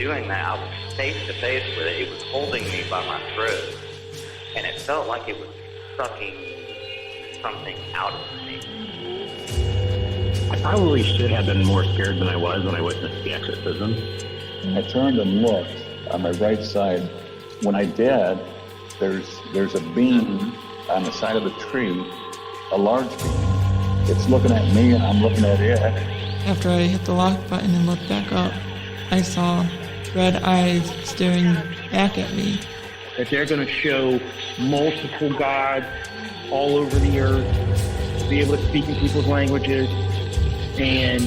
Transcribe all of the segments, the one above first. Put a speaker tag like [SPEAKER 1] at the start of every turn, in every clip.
[SPEAKER 1] doing that, I was face to face with it. It was holding me by my throat, and it felt like it was sucking something out of me.
[SPEAKER 2] I probably should have been more scared than I was when I witnessed the exorcism.
[SPEAKER 3] I turned and looked on my right side. When I did, there's a beam on the side of the tree, a large beam. It's looking at me and I'm looking at it.
[SPEAKER 4] After I hit the lock button and looked back up, I saw red eyes staring back at me.
[SPEAKER 5] That they're going to show multiple gods all over the earth, be able to speak in people's languages, and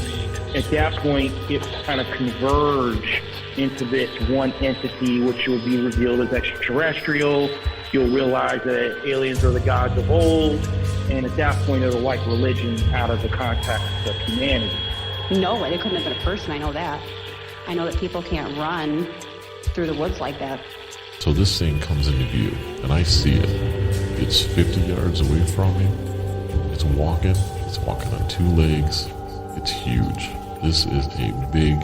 [SPEAKER 5] at that point, it kind of converge into this one entity, which will be revealed as extraterrestrial. You'll realize that aliens are the gods of old, and at that point, it'll wipe religion out of the context of humanity.
[SPEAKER 6] No, it couldn't have been a person, I know that. I know that people can't run through the woods like that.
[SPEAKER 7] So this thing comes into view, and I see it. It's 50 yards away from me. It's walking on two legs. It's huge. This is a big,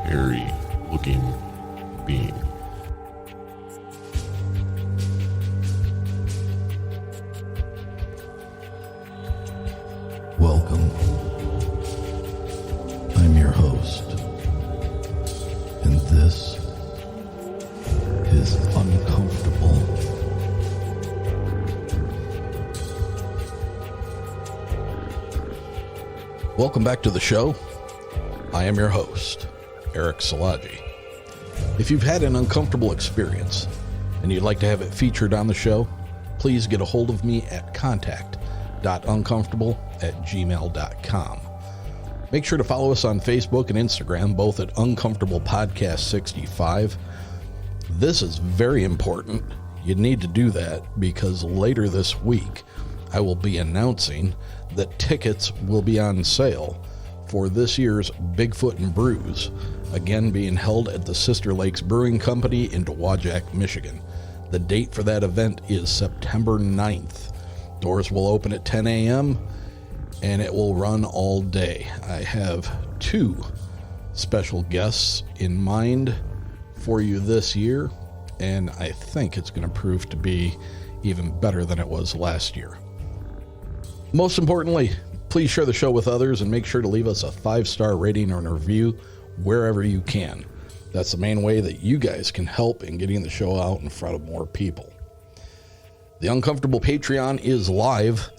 [SPEAKER 7] hairy-looking being.
[SPEAKER 8] Welcome. I'm your host, and this is Uncomfortable. Welcome back to the show. I am your host, Eric Szilagyi. If you've had an uncomfortable experience and you'd like to have it featured on the show, please get a hold of me at contact.uncomfortable@gmail.com. Make sure to follow us on Facebook and Instagram, both at Uncomfortable Podcast 65. This is very important. You need to do that because later this week, I will be announcing that tickets will be on sale for this year's Bigfoot and Brews, again being held at the Sister Lakes Brewing Company in Dowagiac, Michigan. The date for that event is September 9th. Doors will open at 10 a.m. and it will run all day. I have two special guests in mind for you this year, and I think it's going to prove to be even better than it was last year. Most importantly, please share the show with others and make sure to leave us a 5-star rating or a review wherever you can. That's the main way that you guys can help in getting the show out in front of more people. The Uncomfortable Patreon is live,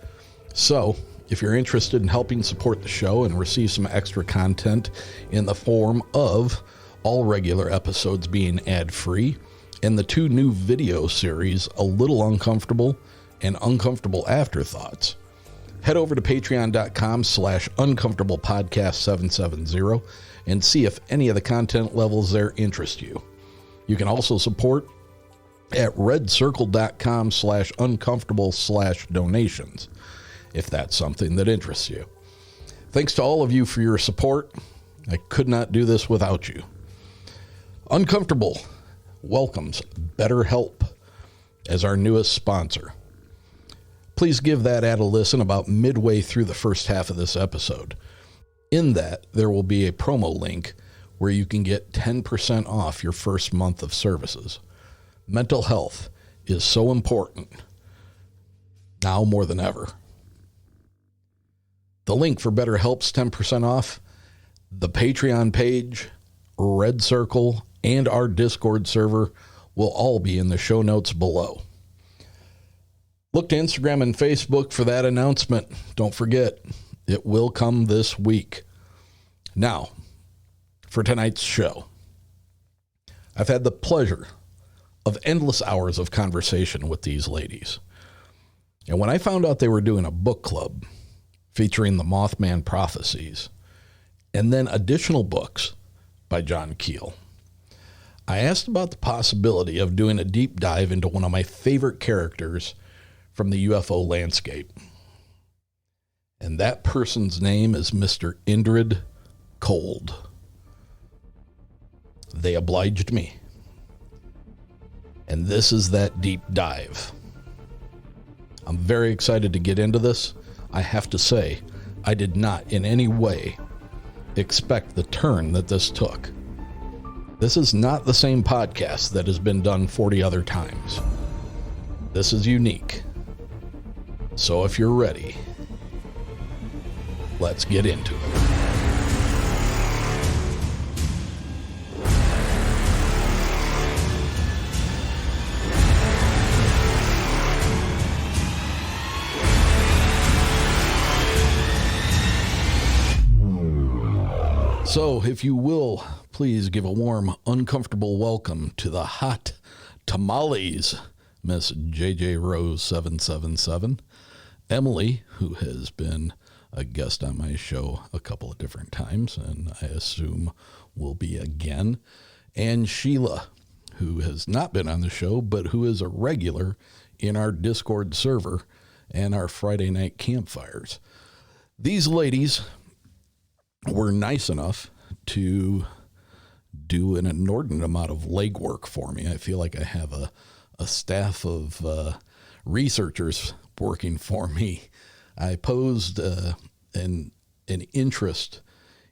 [SPEAKER 8] so if you're interested in helping support the show and receive some extra content in the form of all regular episodes being ad-free and the two new video series, A Little Uncomfortable and Uncomfortable Afterthoughts, head over to patreon.com/uncomfortablepodcast770 and see if any of the content levels there interest you. You can also support at redcircle.com/uncomfortable/donations if that's something that interests you. Thanks to all of you for your support. I could not do this without you. Uncomfortable welcomes BetterHelp as our newest sponsor. Please give that ad a listen about midway through the first half of this episode. In that, there will be a promo link where you can get 10% off your first month of services. Mental health is so important, now more than ever. The link for BetterHelp's 10% off, the Patreon page, Red Circle, and our Discord server will all be in the show notes below. Look to Instagram and Facebook for that announcement. Don't forget, it will come this week. Now, for tonight's show, I've had the pleasure of endless hours of conversation with these ladies. And when I found out they were doing a book club featuring the Mothman prophecies and then additional books by John Keel, I asked about the possibility of doing a deep dive into one of my favorite characters from the UFO landscape. And that person's name is Mr. Indrid Cold. They obliged me. And this is that deep dive. I'm very excited to get into this. I have to say, I did not in any way expect the turn that this took. This is not the same podcast that has been done 40 other times. This is unique. So if you're ready, let's get into it. So, if you will, please give a warm, uncomfortable welcome to the hot tamales, Miss JJ Rose 777, Emily, who has been a guest on my show a couple of different times, and I assume will be again, and Shelia, who has not been on the show, but who is a regular in our Discord server and our Friday night campfires. These ladies were nice enough to do an inordinate amount of legwork for me. I feel like I have a staff of researchers working for me. I posed an interest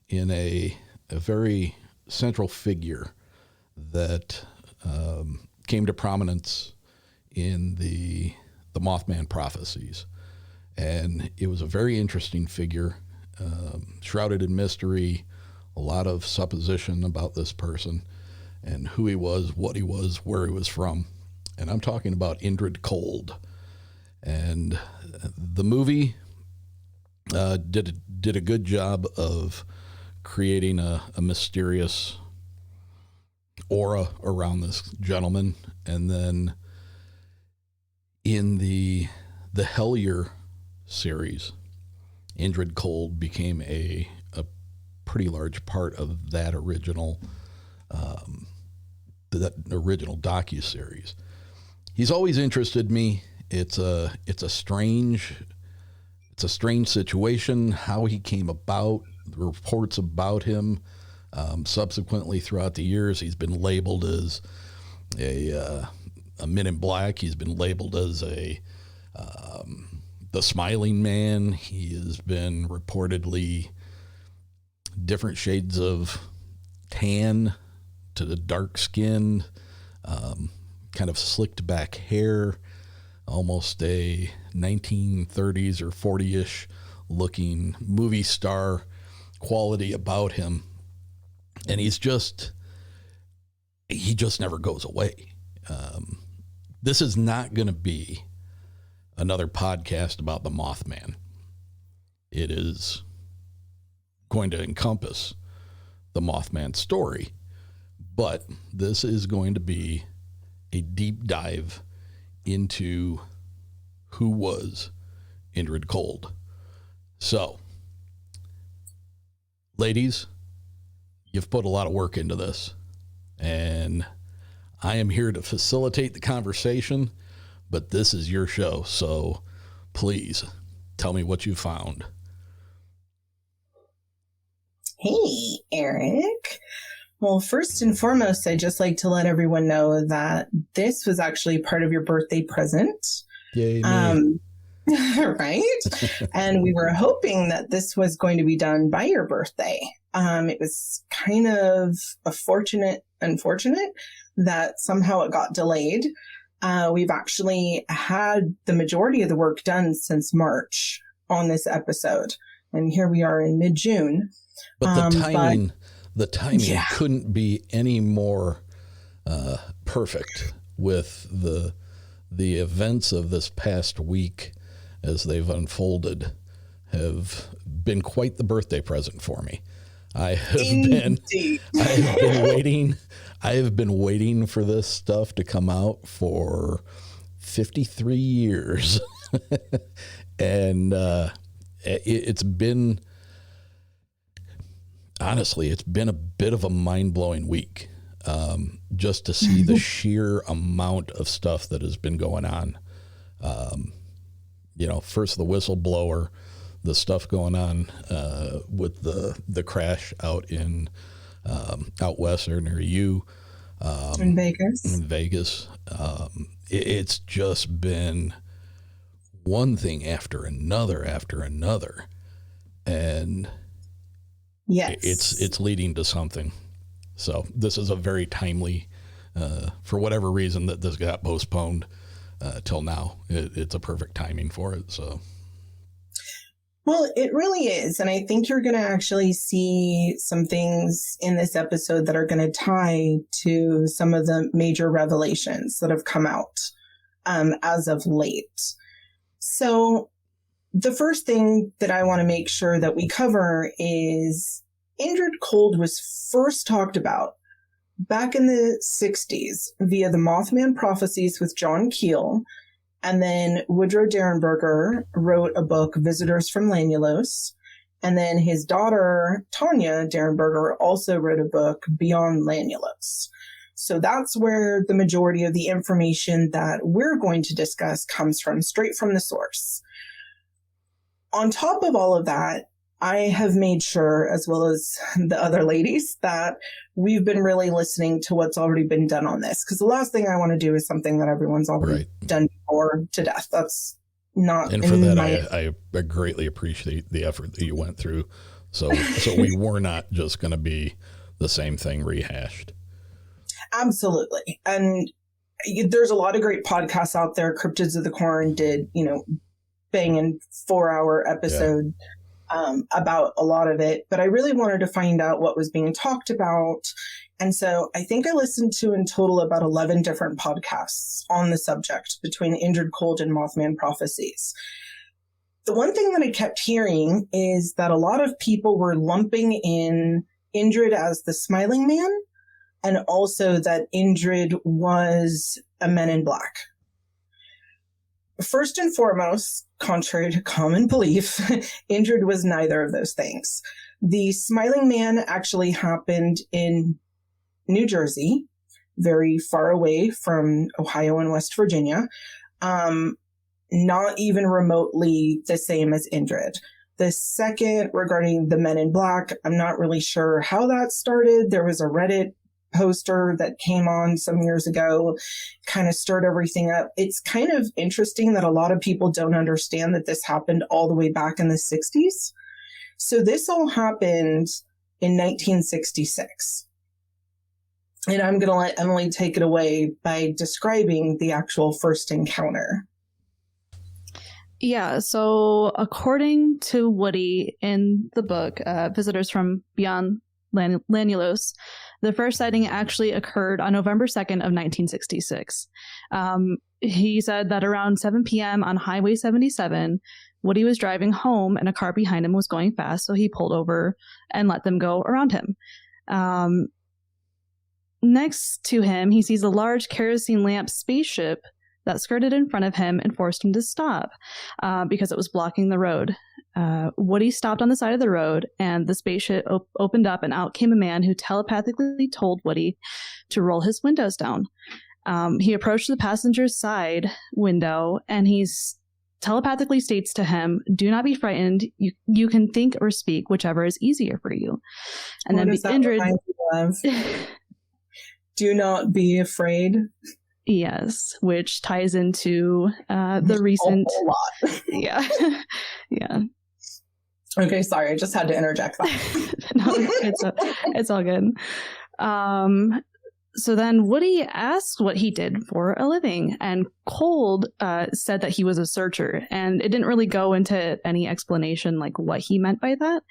[SPEAKER 8] in a very central figure that came to prominence in the Mothman prophecies. And it was a very interesting figure. Shrouded in mystery, a lot of supposition about this person and who he was, what he was, where he was from. And I'm talking about Indrid Cold. And the movie did a good job of creating a mysterious aura around this gentleman. And then in the Hellier series, Indrid Cold became a pretty large part of that original docuseries. He's always interested me. It's a strange situation how he came about. The reports about him subsequently throughout the years, he's been labeled as a Men in Black. He's been labeled as the Smiling Man. He has been reportedly different shades of tan to the dark skin, kind of slicked back hair, almost a 1930s or 40-ish looking movie star quality about him. And he just never goes away. This is not going to be another podcast about the Mothman. It is going to encompass the Mothman story, but this is going to be a deep dive into who was Indrid Cold. So, ladies, you've put a lot of work into this, and I am here to facilitate the conversation, but this is your show, so please tell me what you found.
[SPEAKER 9] Hey, Eric. Well, first and foremost, I'd just like to let everyone know that this was actually part of your birthday present.
[SPEAKER 8] Yay,
[SPEAKER 9] right? And we were hoping that this was going to be done by your birthday. It was kind of unfortunate that somehow it got delayed. We've actually had the majority of the work done since March on this episode. And here we are in mid-June.
[SPEAKER 8] But the timing couldn't be any more perfect with the events of this past week as they've unfolded have been quite the birthday present for me. I have been waiting for this stuff to come out for 53 years. And it's been a bit of a mind-blowing week, just to see the sheer amount of stuff that has been going on. First the whistleblower, the stuff going on with the crash out west or near you.
[SPEAKER 9] In Vegas.
[SPEAKER 8] It's just been one thing after another. And
[SPEAKER 9] yes,
[SPEAKER 8] it's leading to something. So this is a very timely, for whatever reason that this got postponed till now. It's a perfect timing for it. So.
[SPEAKER 9] Well, it really is. And I think you're going to actually see some things in this episode that are going to tie to some of the major revelations that have come out as of late. So the first thing that I want to make sure that we cover is Indrid Cold was first talked about back in the 60s via the Mothman prophecies with John Keel. And then Woodrow Derenberger wrote a book, Visitors from Lanulos. And then his daughter, Tanya Derenberger, also wrote a book, Beyond Lanulos. So that's where the majority of the information that we're going to discuss comes from, straight from the source. On top of all of that, I have made sure, as well as the other ladies, that we've been really listening to what's already been done on this. Because the last thing I want to do is something that everyone's already done before to death. That's not.
[SPEAKER 8] And for that, I greatly appreciate the effort that you went through. So we were not just going to be the same thing rehashed. Absolutely. And there's a lot of great podcasts out there. Cryptids of the Corn did, banging 4-hour episode. About a lot of it, but I really wanted to find out what was being talked about. And so I think I listened to in total about 11 different podcasts on the subject between Indrid Cold and Mothman prophecies. The one thing that I kept hearing is that a lot of people were lumping in Indrid as the smiling man, and also that Indrid was a Men in Black. First and foremost, contrary to common belief, Indrid was neither of those things. The Smiling Man actually happened in New Jersey, very far away from Ohio and West Virginia, not even remotely the same as Indrid. The second, regarding the Men in Black, I'm not really sure how that started. There was a Reddit poster that came on some years ago, kind of stirred everything up. It's kind of interesting that a lot of people don't understand that this happened all the way back in the 60s. So this all happened in 1966. And I'm going to let Emily take it away by describing the actual first encounter.
[SPEAKER 10] Yeah, so according to Woody in the book, Visitors from Beyond Lanulos, the first sighting actually occurred on November 2nd of 1966. He said that around 7 p.m. on Highway 77, Woody was driving home and a car behind him was going fast, so he pulled over and let them go around him. Next to him, he sees a large kerosene lamp spaceship that skirted in front of him and forced him to stop because it was blocking the road. Woody stopped on the side of the road, and the spaceship opened up, and out came a man who telepathically told Woody to roll his windows down. He approached the passenger's side window, and he telepathically states to him, "Do not be frightened. You can think or speak, whichever is easier for you." And
[SPEAKER 9] what
[SPEAKER 10] then Indrid,
[SPEAKER 9] do not be afraid.
[SPEAKER 10] Yes, which ties into the recent.
[SPEAKER 9] A lot.
[SPEAKER 10] Yeah, yeah.
[SPEAKER 9] Okay, sorry, I just had to interject that.
[SPEAKER 10] No, it's all good. So then Woody asked what he did for a living, and Cold said that he was a searcher, and it didn't really go into any explanation like what he meant by that.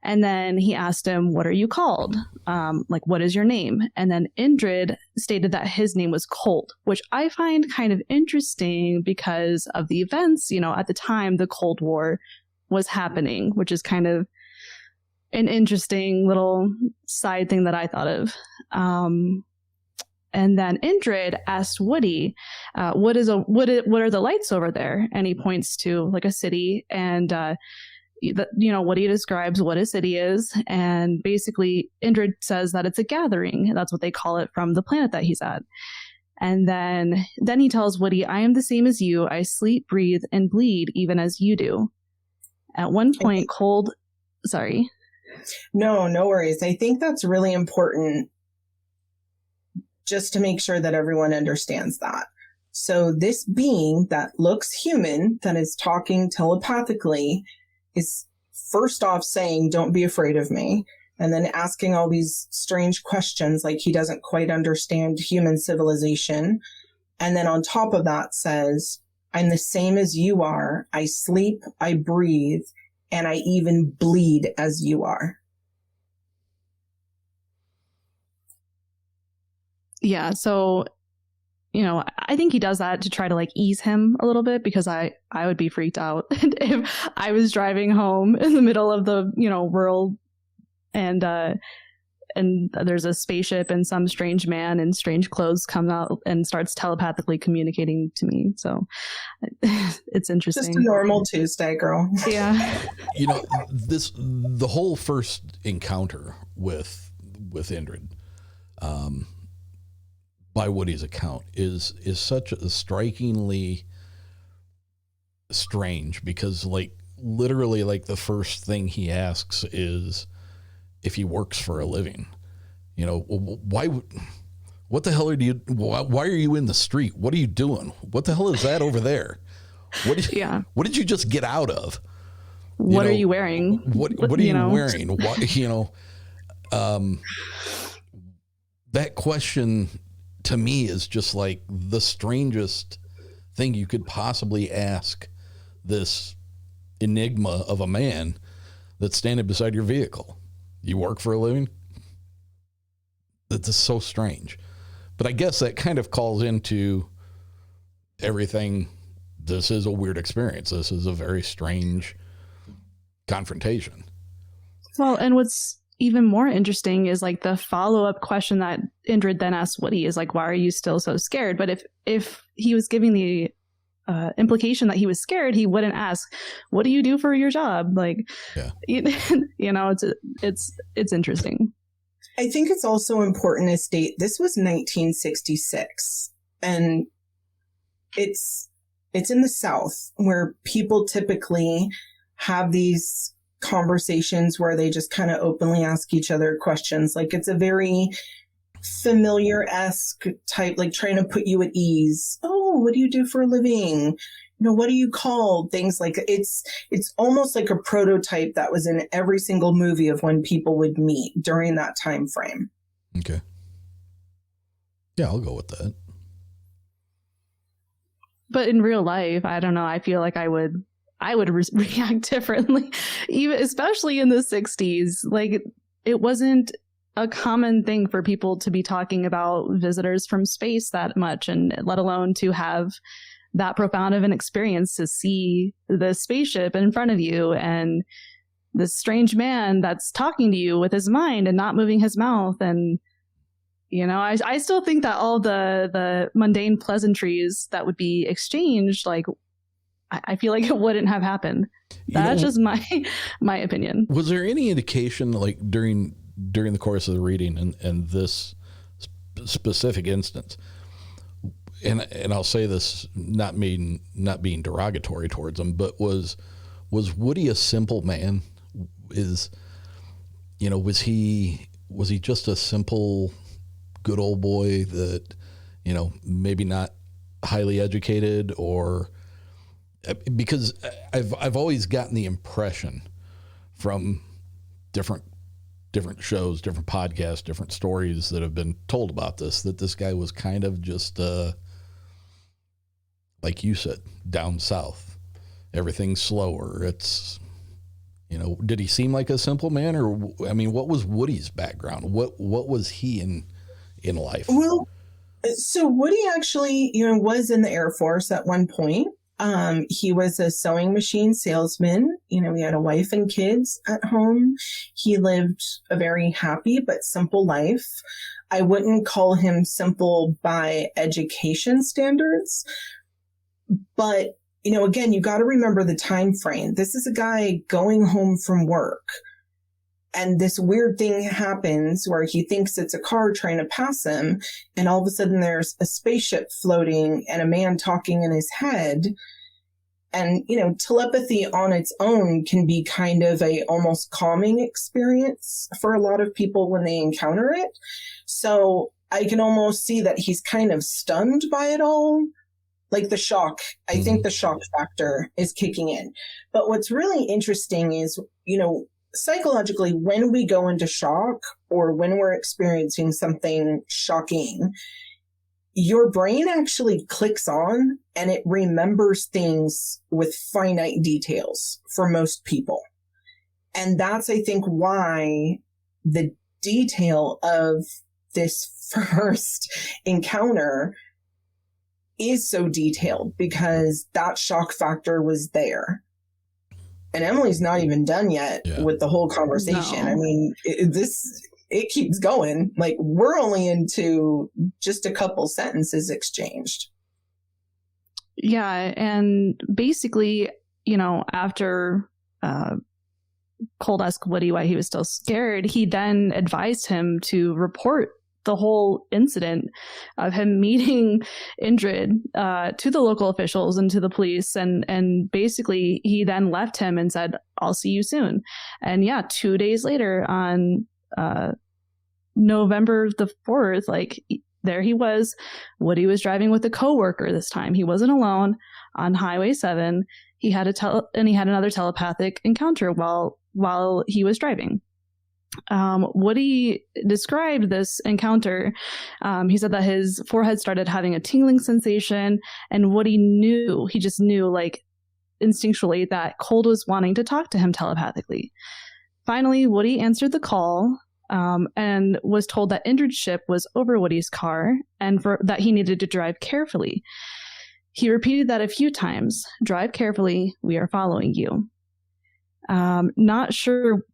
[SPEAKER 10] And then he asked him, "What are you called? Like, what is your name?" And then Indrid stated that his name was Cold, which I find kind of interesting because of the events, at the time the Cold War was happening, which is kind of an interesting little side thing that I thought of. And then Indrid asked Woody, what are the lights over there? And he points to like a city, and Woody describes what a city is, and basically Indrid says that it's a gathering. That's what they call it from the planet that he's at. And then he tells Woody, "I am the same as you. I sleep, breathe, and bleed even as you do." At one point, Cold... Sorry.
[SPEAKER 9] No worries. I think that's really important just to make sure that everyone understands that. So this being that looks human, that is talking telepathically, is first off saying, "Don't be afraid of me." and then asking all these strange questions like he doesn't quite understand human civilization. And then on top of that says, I'm the same as you are. I sleep, I breathe, and I even bleed as you are.
[SPEAKER 10] Yeah, so, you know, I think he does that to try to like ease him a little bit, because I would be freaked out if I was driving home in the middle of the, you know, world and there's a spaceship and some strange man in strange clothes comes out and starts telepathically communicating to me. So it's interesting.
[SPEAKER 9] Just a normal Tuesday, girl.
[SPEAKER 10] Yeah.
[SPEAKER 8] You know, the whole first encounter with Indrid, by Woody's account, is such a strikingly strange, because like literally like the first thing he asks is if he works for a living. You know, what the hell why are you in the street? What are you doing? What the hell is that over there? What did you just get out of?
[SPEAKER 10] What are you wearing?
[SPEAKER 8] What are you wearing? What, you know, that question to me is just like the strangest thing you could possibly ask this enigma of a man that's standing beside your vehicle. You work for a living? That's just so strange. But I guess that kind of calls into everything. This is a weird experience. This is a very strange confrontation.
[SPEAKER 10] Well, and what's even more interesting is like the follow-up question that Indrid then asks Woody is like, why are you still so scared? But if he was giving the implication that he was scared, he wouldn't ask, what do you do for your job? Like, yeah. You know, it's interesting.
[SPEAKER 9] I think it's also important to state this was 1966, and it's in the South, where people typically have these conversations where they just kind of openly ask each other questions. Like, it's a very familiar-esque type, like trying to put you at ease. Oh, what do you do for a living? You know, what are you called? Things like it's almost like a prototype that was in every single movie of when people would meet during that time frame.
[SPEAKER 8] Okay. Yeah, I'll go with that.
[SPEAKER 10] But in real life, I don't know. I feel like I would react differently, even especially in the 60s. Like, it wasn't a common thing for people to be talking about visitors from space that much, and let alone to have that profound of an experience to see the spaceship in front of you and this strange man that's talking to you with his mind and not moving his mouth. And, you know, I still think that all the mundane pleasantries that would be exchanged, like, I feel like it wouldn't have happened. That's just my opinion.
[SPEAKER 8] Was there any indication, like during the course of the reading and this specific instance, and I'll say this not being derogatory towards him, but was Woody a simple man? Was he just a simple, good old boy that, you know, maybe not highly educated? Or because I've always gotten the impression from different shows, different podcasts, different stories that have been told about this, that this guy was kind of just like you said, down south. Everything's slower. It's, you know, did he seem like a simple man? Or, I mean, what was Woody's background? What was he in life?
[SPEAKER 9] Well, so Woody actually, you know, was in the Air Force at one point. He was a sewing machine salesman. You know, he had a wife and kids at home. He lived a very happy but simple life. I wouldn't call him simple by education standards. But, you know, again, you got to remember the time frame. This is a guy going home from work, and this weird thing happens where he thinks it's a car trying to pass him, and all of a sudden there's a spaceship floating and a man talking in his head. And, you know, telepathy on its own can be kind of a almost calming experience for a lot of people when they encounter it. So I can almost see that he's kind of stunned by it all. Like the shock, I think the shock factor is kicking in. But what's really interesting is, you know, psychologically, when we go into shock or when we're experiencing something shocking, your brain actually clicks on and it remembers things with finite details for most people. And that's, I think, why the detail of this first encounter is so detailed, because that shock factor was there. And Emily's not even done yet with the whole conversation. No. I mean, it keeps going. Like, we're only into just a couple sentences exchanged.
[SPEAKER 10] Yeah. And basically, you know, after Cold asked Woody why he was still scared, he then advised him to report the whole incident of him meeting Indrid to the local officials and to the police. And basically, he then left him and said, "I'll see you soon." And yeah, 2 days later, on November the 4th, like, there he was. Woody was driving with a coworker this time. He wasn't alone on Highway 7. He had another telepathic encounter while he was driving. Woody described this encounter. He said that his forehead started having a tingling sensation, and Woody knew, he just knew, like, instinctually, that Cold was wanting to talk to him telepathically. Finally, Woody answered the call and was told that Indrid's ship was over Woody's car and that he needed to drive carefully. He repeated that a few times. "Drive carefully, we are following you." Not sure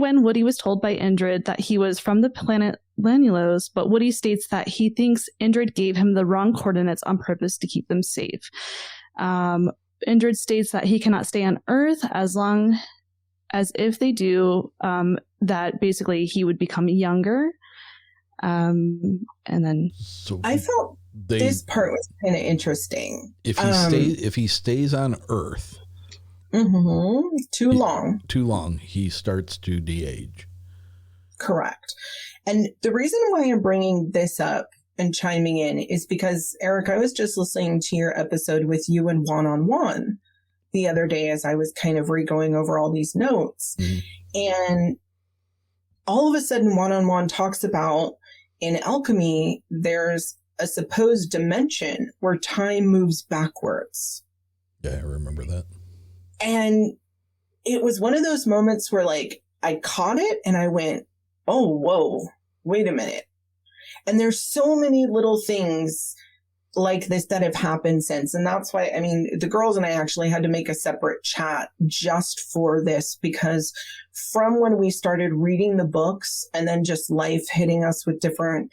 [SPEAKER 10] when Woody was told by Indrid that he was from the planet Lanulos, but Woody states that he thinks Indrid gave him the wrong coordinates on purpose to keep them safe. Indrid states that he cannot stay on Earth as long as, if they do, that basically he would become younger. And then
[SPEAKER 9] I felt this part was kind of interesting.
[SPEAKER 8] If he stays on Earth
[SPEAKER 9] too long,
[SPEAKER 8] he starts to de-age.
[SPEAKER 9] Correct. And the reason why I'm bringing this up and chiming in is because, Eric, I was just listening to your episode with you and One-on-One the other day as I was kind of re-going over all these notes. And all of a sudden, One-on-One talks about, in alchemy, there's a supposed dimension where time moves backwards.
[SPEAKER 8] Yeah, I remember that.
[SPEAKER 9] And it was one of those moments where, like, I caught it and I went, "Oh, whoa, wait a minute." And there's so many little things like this that have happened since. And that's why, I mean, the girls and I actually had to make a separate chat just for this, because from when we started reading the books and then just life hitting us with different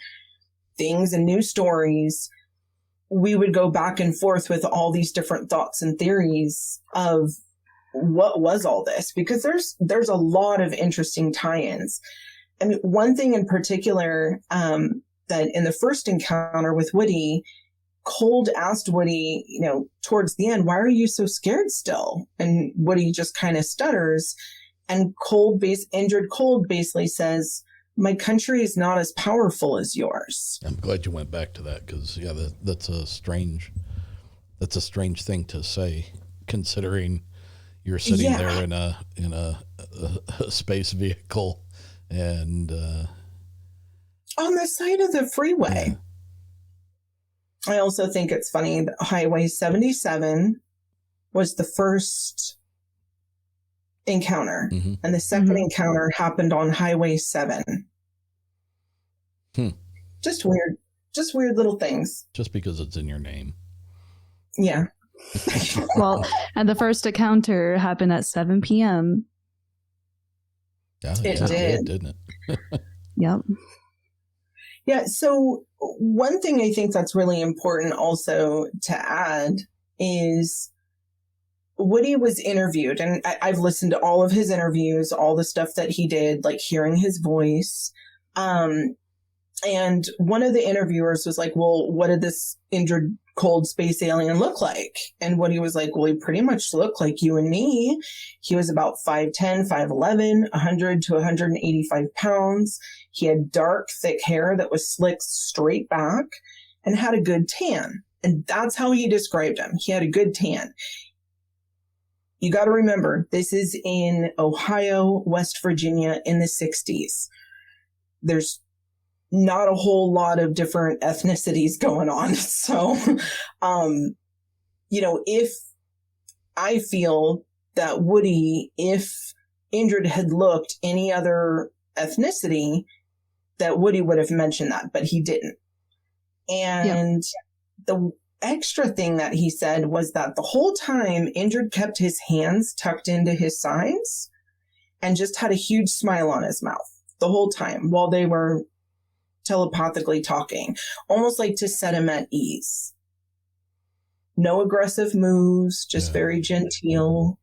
[SPEAKER 9] things and new stories, we would go back and forth with all these different thoughts and theories of what was all this, because there's a lot of interesting tie-ins. I mean, one thing in particular, that in the first encounter with Woody, Cold asked Woody, you know, towards the end, "Why are you so scared still?" And Woody just kind of stutters, and Indrid Cold basically says, "My country is not as powerful as yours."
[SPEAKER 8] I'm glad you went back to that, because that's a strange thing to say, considering you're sitting there in a space vehicle and
[SPEAKER 9] on the side of the freeway. Yeah. I also think it's funny that Highway 77 was the first encounter, and the second encounter happened on Highway 7. Just weird little things.
[SPEAKER 8] Just because it's in your name.
[SPEAKER 9] Yeah.
[SPEAKER 10] Well, and the first encounter happened at 7 p.m.
[SPEAKER 8] Yeah, it did, didn't it?
[SPEAKER 10] Yep.
[SPEAKER 9] Yeah, so one thing I think that's really important also to add is Woody was interviewed, and I've listened to all of his interviews, all the stuff that he did, like hearing his voice. And one of the interviewers was like, "Well, what did this Indrid Cold space alien look like?" And Woody was like, "Well, he pretty much looked like you and me. He was about 5'10", 5'11", 100 to 185 pounds. He had dark, thick hair that was slicked straight back and had a good tan." And that's how he described him. He had a good tan. you got to remember, this is in Ohio, West Virginia in the 60s. There's not a whole lot of different ethnicities going on. So, if I feel that Woody, if Indrid had looked any other ethnicity, that Woody would have mentioned that, but he didn't. And the extra thing that he said was that the whole time Indrid kept his hands tucked into his sides and just had a huge smile on his mouth the whole time while they were telepathically talking, almost like to set him at ease. No aggressive moves, just very genteel.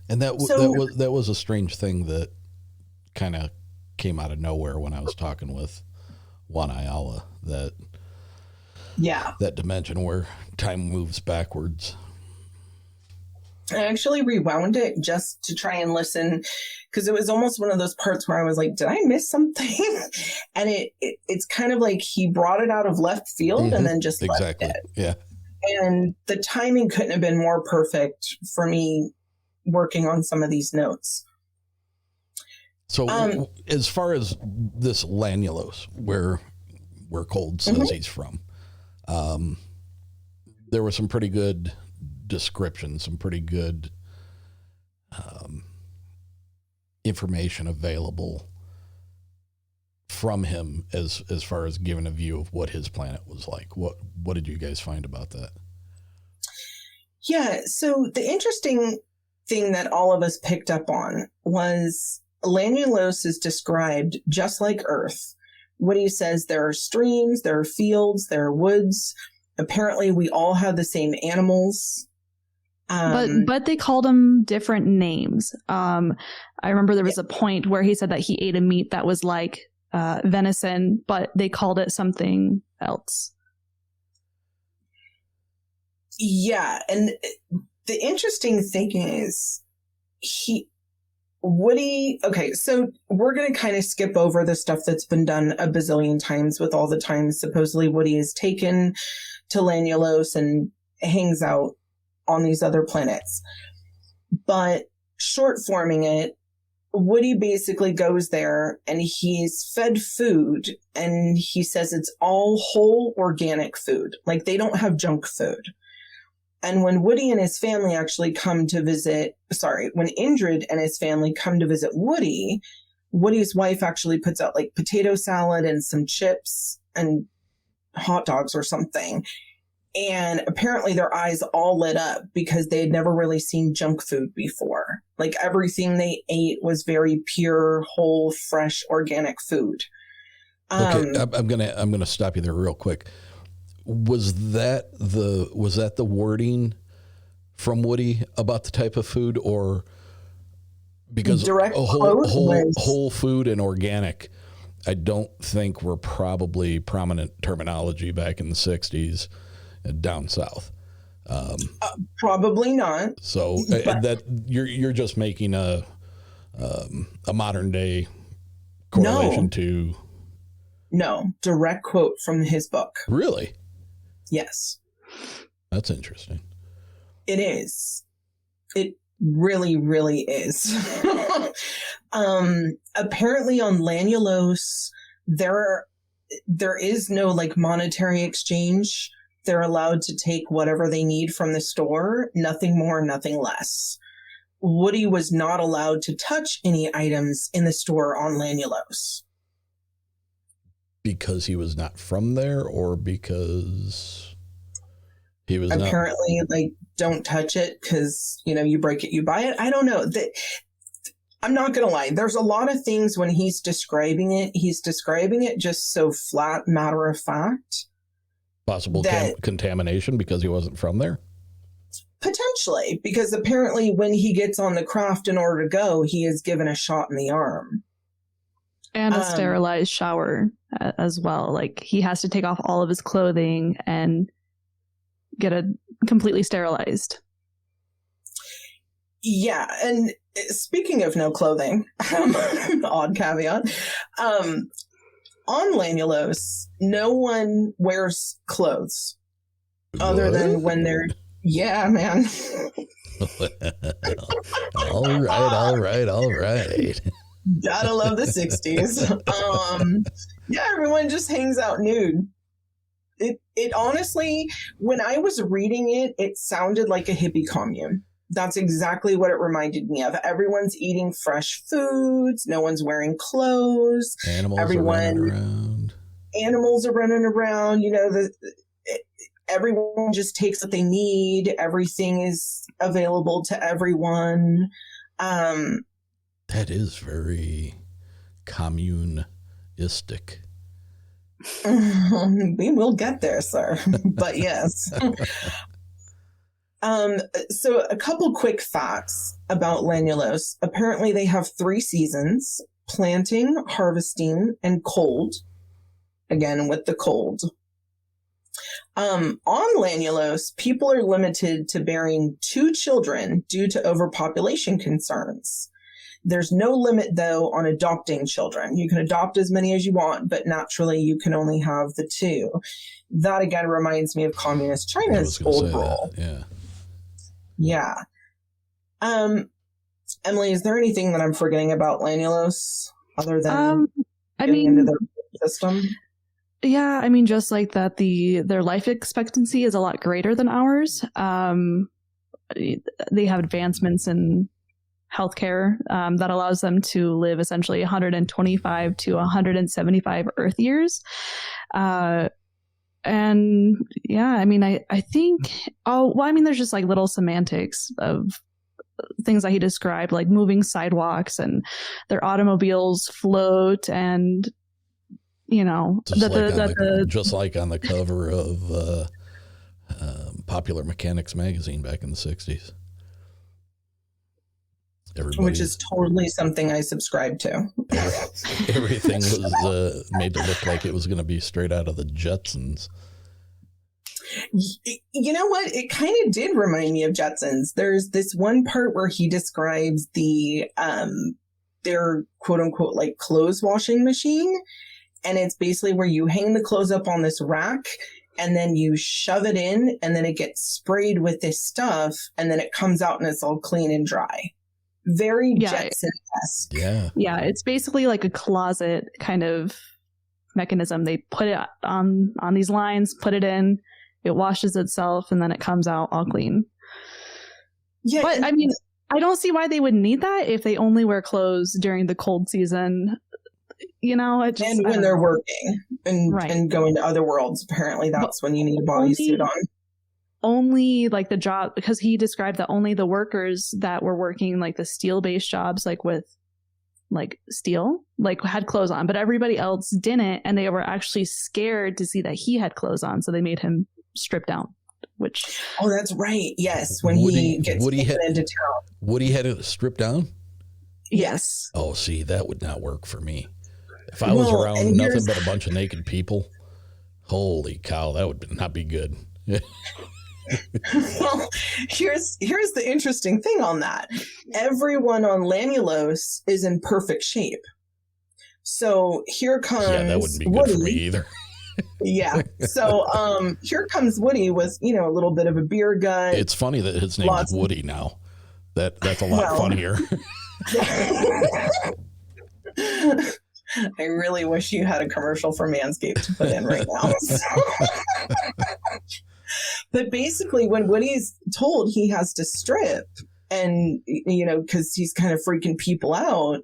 [SPEAKER 8] And that was a strange thing that kind of came out of nowhere when I was talking with Juan Ayala, that dimension where time moves backwards.
[SPEAKER 9] I actually rewound it just to try and listen, because it was almost one of those parts where I was like, did I miss something? And it's kind of like he brought it out of left field and then just left it.
[SPEAKER 8] Yeah.
[SPEAKER 9] And the timing couldn't have been more perfect for me working on some of these notes.
[SPEAKER 8] So as far as this Lanulos, where Cold says he's from, there was some pretty good description, some pretty good information available from him as far as giving a view of what his planet was like. What did you guys find about that?
[SPEAKER 9] Yeah, so the interesting thing that all of us picked up on was Lanulos is described just like Earth. Woody says there are streams, there are fields, there are woods. Apparently we all have the same animals.
[SPEAKER 10] But they called them different names. I remember there was a point where he said that he ate a meat that was like venison, but they called it something else.
[SPEAKER 9] Yeah, and the interesting thing is Woody, okay, so we're going to kind of skip over the stuff that's been done a bazillion times with all the times supposedly Woody is taken to Lanulos and hangs out on these other planets. But short forming it, Woody basically goes there and he's fed food, and he says it's all whole organic food. Like, they don't have junk food. And when Woody and his family actually come to visit, when Indrid and his family come to visit Woody, Woody's wife actually puts out like potato salad and some chips and hot dogs or something. And apparently their eyes all lit up because they had never really seen junk food before. Like, everything they ate was very pure, whole, fresh, organic food.
[SPEAKER 8] Okay, I'm gonna stop you there real quick. Was that the wording from Woody about the type of food, or because
[SPEAKER 9] direct
[SPEAKER 8] whole food and organic, I don't think were probably prominent terminology back in the 60s down south.
[SPEAKER 9] Probably not.
[SPEAKER 8] So that you're just making a modern day correlation to.
[SPEAKER 9] No, direct quote from his book.
[SPEAKER 8] Really?
[SPEAKER 9] Yes.
[SPEAKER 8] That's interesting.
[SPEAKER 9] It is. It really, really is. Apparently on Lanulos, there is no like monetary exchange. They're allowed to take whatever they need from the store, nothing more, nothing less. Woody was not allowed to touch any items in the store on Lanulos.
[SPEAKER 8] Because he was not from there, or because he was
[SPEAKER 9] apparently like, don't touch it because, you break it, you buy it. I don't know. I'm not going to lie. There's a lot of things when he's describing it just so flat, matter of fact.
[SPEAKER 8] Possible contamination because he wasn't from there?
[SPEAKER 9] Potentially, because apparently when he gets on the craft in order to go, he is given a shot in the arm.
[SPEAKER 10] And a sterilized shower as well. Like, he has to take off all of his clothing and get it completely sterilized.
[SPEAKER 9] Yeah, and speaking of no clothing, odd caveat, on Lanulos, no one wears clothes other than when they're Yeah, man.
[SPEAKER 8] All right.
[SPEAKER 9] Gotta love the 60s. Yeah, everyone just hangs out nude. It honestly, when I was reading it, it sounded like a hippie commune. That's exactly what it reminded me of. Everyone's eating fresh foods. No one's wearing clothes.
[SPEAKER 8] Animals are running around.
[SPEAKER 9] Animals are running around. You know, everyone just takes what they need. Everything is available to everyone.
[SPEAKER 8] That is very communistic.
[SPEAKER 9] We will get there, sir. But yes. So a couple quick facts about Lanulos. Apparently they have 3 seasons: planting, harvesting, and cold. Again, with the cold. On Lanulos, people are limited to bearing 2 children due to overpopulation concerns. There's no limit, though, on adopting children. You can adopt as many as you want, but naturally you can only have the 2. That, again, reminds me of Communist China's old rule. Yeah. Emily, is there anything that I'm forgetting about Lanulos other than into their system?
[SPEAKER 10] Yeah, I mean, just like that, their life expectancy is a lot greater than ours. They have advancements in healthcare that allows them to live essentially 125 to 175 Earth years. And yeah, I mean, I think, there's just like little semantics of things that he described, like moving sidewalks and their automobiles float, and you know,
[SPEAKER 8] just like on the cover of Popular Mechanics magazine back in the 60s.
[SPEAKER 9] Which is totally something I subscribe to.
[SPEAKER 8] Everything was made to look like it was going to be straight out of the Jetsons.
[SPEAKER 9] You know what? It kind of did remind me of Jetsons. There's this one part where he describes their quote unquote like clothes washing machine. And it's basically where you hang the clothes up on this rack and then you shove it in and then it gets sprayed with this stuff and then it comes out and it's all clean and dry. Very Jetson-esque.
[SPEAKER 10] Yeah, it's basically like a closet kind of mechanism. They put it on these lines, put it in, it washes itself, and then it comes out all clean. Yeah, but I mean, I don't see why they would need that if they only wear clothes during the cold season. You know, it just,
[SPEAKER 9] and when they're working and going to other worlds, apparently that's when you need a bodysuit on.
[SPEAKER 10] Only like the job, because he described that only the workers that were working like the steel-based jobs, like with like steel, like had clothes on, but everybody else didn't, and they were actually scared to see that he had clothes on, so they made him strip down. Which
[SPEAKER 9] that's right, yes, when he gets taken into town.
[SPEAKER 8] Woody had it stripped down?
[SPEAKER 9] Yes.
[SPEAKER 8] Oh, see, that would not work for me. If I was around nothing but a bunch of naked people, holy cow, that would not be good.
[SPEAKER 9] Well, here's the interesting thing on that. Everyone on Lanulos is in perfect shape. So here comes
[SPEAKER 8] that wouldn't be good
[SPEAKER 9] Woody.
[SPEAKER 8] For me either.
[SPEAKER 9] Yeah. So here comes Woody with, you know, a little bit of a beer gut.
[SPEAKER 8] It's funny that his name is Woody now. That's a lot funnier.
[SPEAKER 9] I really wish you had a commercial for Manscaped to put in right now. But basically, when Woody's told he has to strip, and, you know, because he's kind of freaking people out,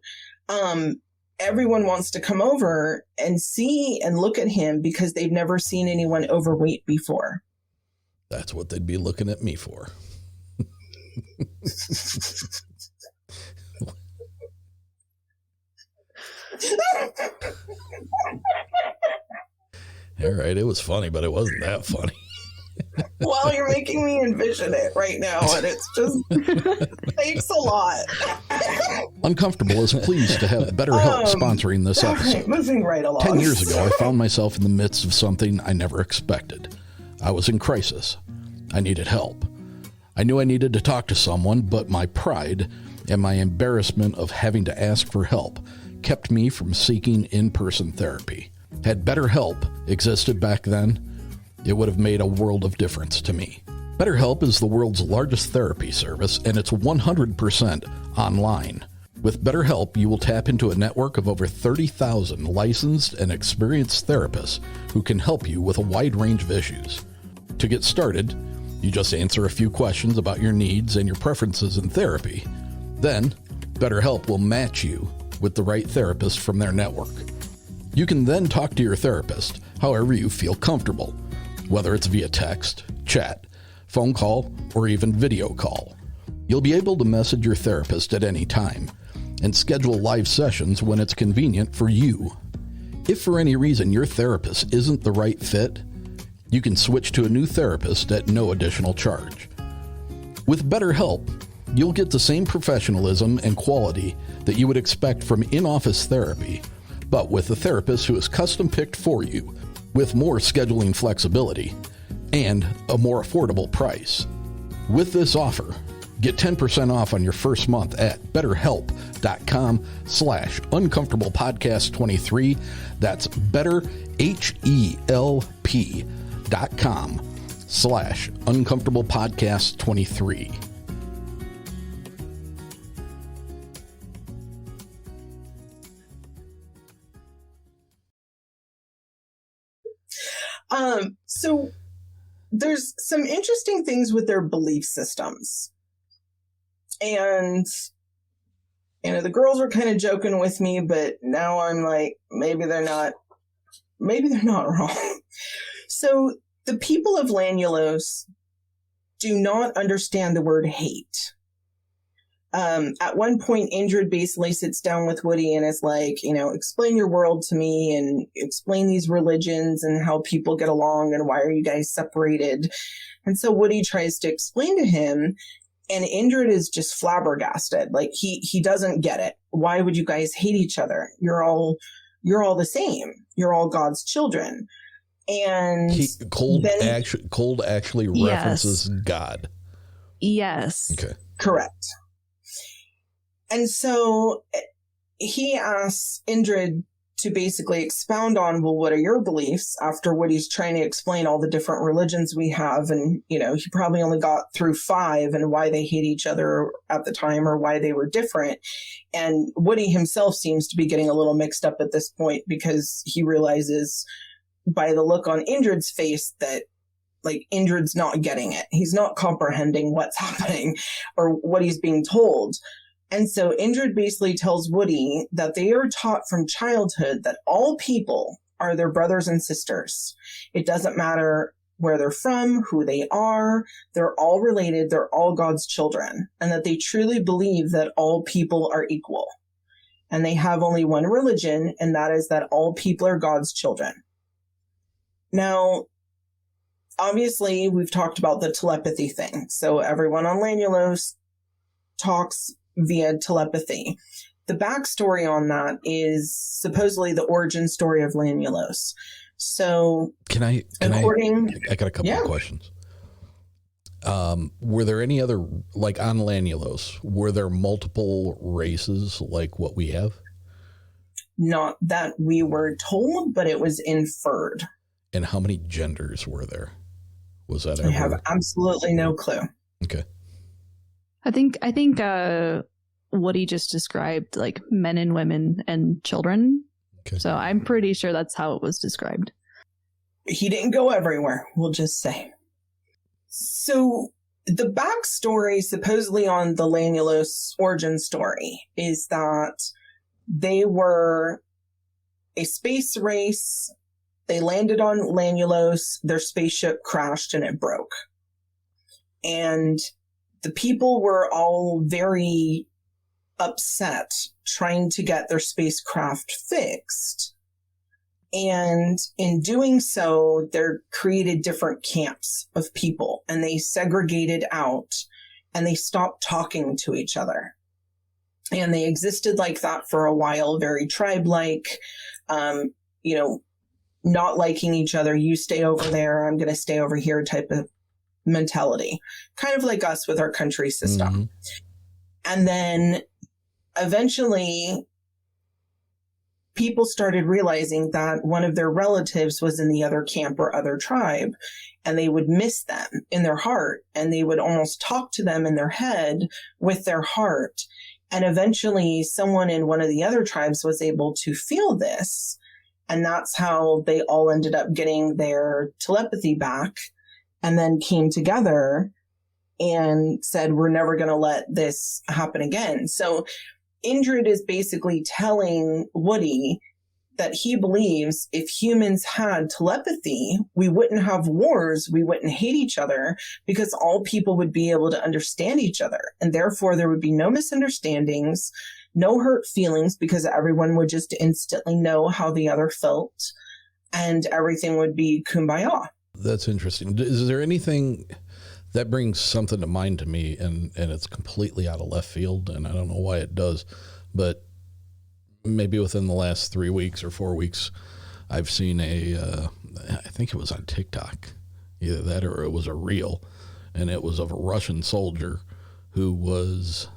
[SPEAKER 9] everyone wants to come over and see and look at him because they've never seen anyone overweight before.
[SPEAKER 8] That's what they'd be looking at me for. All right, it was funny, but it wasn't that funny.
[SPEAKER 9] Well, you're making me envision it right now, and it's just thanks a lot.
[SPEAKER 8] Uncomfortable is pleased to have BetterHelp sponsoring this episode.
[SPEAKER 9] Right, moving right along.
[SPEAKER 8] 10 years ago, I found myself in the midst of something I never expected. I was in crisis. I needed help. I knew I needed to talk to someone, but my pride and my embarrassment of having to ask for help kept me from seeking in-person therapy. Had BetterHelp existed back then, it would have made a world of difference to me. BetterHelp is the world's largest therapy service, and it's 100% online. With BetterHelp, you will tap into a network of over 30,000 licensed and experienced therapists who can help you with a wide range of issues. To get started, you just answer a few questions about your needs and your preferences in therapy. Then, BetterHelp will match you with the right therapist from their network. You can then talk to your therapist however you feel comfortable, whether it's via text, chat, phone call, or even video call. You'll be able to message your therapist at any time and schedule live sessions when it's convenient for you. If for any reason your therapist isn't the right fit, you can switch to a new therapist at no additional charge. With BetterHelp, you'll get the same professionalism and quality that you would expect from in-office therapy, but with a therapist who is custom-picked for you, with more scheduling flexibility and a more affordable price. With this offer, get 10% off on your first month at betterhelp.com/uncomfortablepodcast23. That's betterhelp.com/uncomfortablepodcast23.
[SPEAKER 9] So there's some interesting things with their belief systems. And, you know, the girls were kind of joking with me, but now I'm like, maybe they're not wrong. So the people of Lanulos do not understand the word hate. At one point, Indrid basically sits down with Woody and is like, you know, explain your world to me and explain these religions and how people get along and why are you guys separated? And so Woody tries to explain to him, and Indrid is just flabbergasted. Like he doesn't get it. Why would you guys hate each other? You're all the same. You're all God's children. And
[SPEAKER 8] Cold actually references God.
[SPEAKER 10] Yes.
[SPEAKER 8] Okay.
[SPEAKER 9] Correct. And so he asks Indrid to basically expound on, well, what are your beliefs, after Woody's trying to explain all the different religions we have. And, you know, he probably only got through 5 and why they hate each other at the time or why they were different. And Woody himself seems to be getting a little mixed up at this point because he realizes by the look on Indrid's face that, like, Indrid's not getting it. He's not comprehending what's happening or what he's being told. And so Indrid basically tells Woody that they are taught from childhood that all people are their brothers and sisters. It doesn't matter where they're from, who they are. They're all related. They're all God's children. And that they truly believe that all people are equal. And they have only one religion, and that is that all people are God's children. Now, obviously, we've talked about the telepathy thing. So everyone on Lanulos talks via telepathy. The backstory on that is supposedly the origin story of Lanulos. So, I got
[SPEAKER 8] a couple of questions. Were there any other, like on Lanulos, were there multiple races like what we have?
[SPEAKER 9] Not that we were told, but it was inferred.
[SPEAKER 8] And how many genders were there? Was that ever?
[SPEAKER 9] I have absolutely no clue.
[SPEAKER 8] Okay.
[SPEAKER 10] I think what he just described, like men and women and children. Okay. So I'm pretty sure that's how it was described.
[SPEAKER 9] He didn't go everywhere, we'll just say. So the backstory supposedly on the Lanulos origin story is that they were a space race. They landed on Lanulos, their spaceship crashed and it broke. And the people were all very upset trying to get their spacecraft fixed. And in doing so, they created different camps of people and they segregated out and they stopped talking to each other. And they existed like that for a while, very tribe-like, not liking each other. You stay over there, I'm going to stay over here type of mentality. Kind of like us with our country system. Mm-hmm. And then eventually people started realizing that one of their relatives was in the other camp or other tribe, and they would miss them in their heart, and they would almost talk to them in their head with their heart. And eventually someone in one of the other tribes was able to feel this. And that's how they all ended up getting their telepathy back, and then came together and said, we're never going to let this happen again. So Indrid is basically telling Woody that he believes if humans had telepathy, we wouldn't have wars, we wouldn't hate each other, because all people would be able to understand each other. And therefore there would be no misunderstandings, no hurt feelings, because everyone would just instantly know how the other felt, and everything would be kumbaya.
[SPEAKER 8] That's interesting. Is there anything that brings something to mind to me, and it's completely out of left field, and I don't know why it does, but maybe within the last 3 weeks or 4 weeks, I've seen I think it was on TikTok, either that or it was a reel, and it was of a Russian soldier who was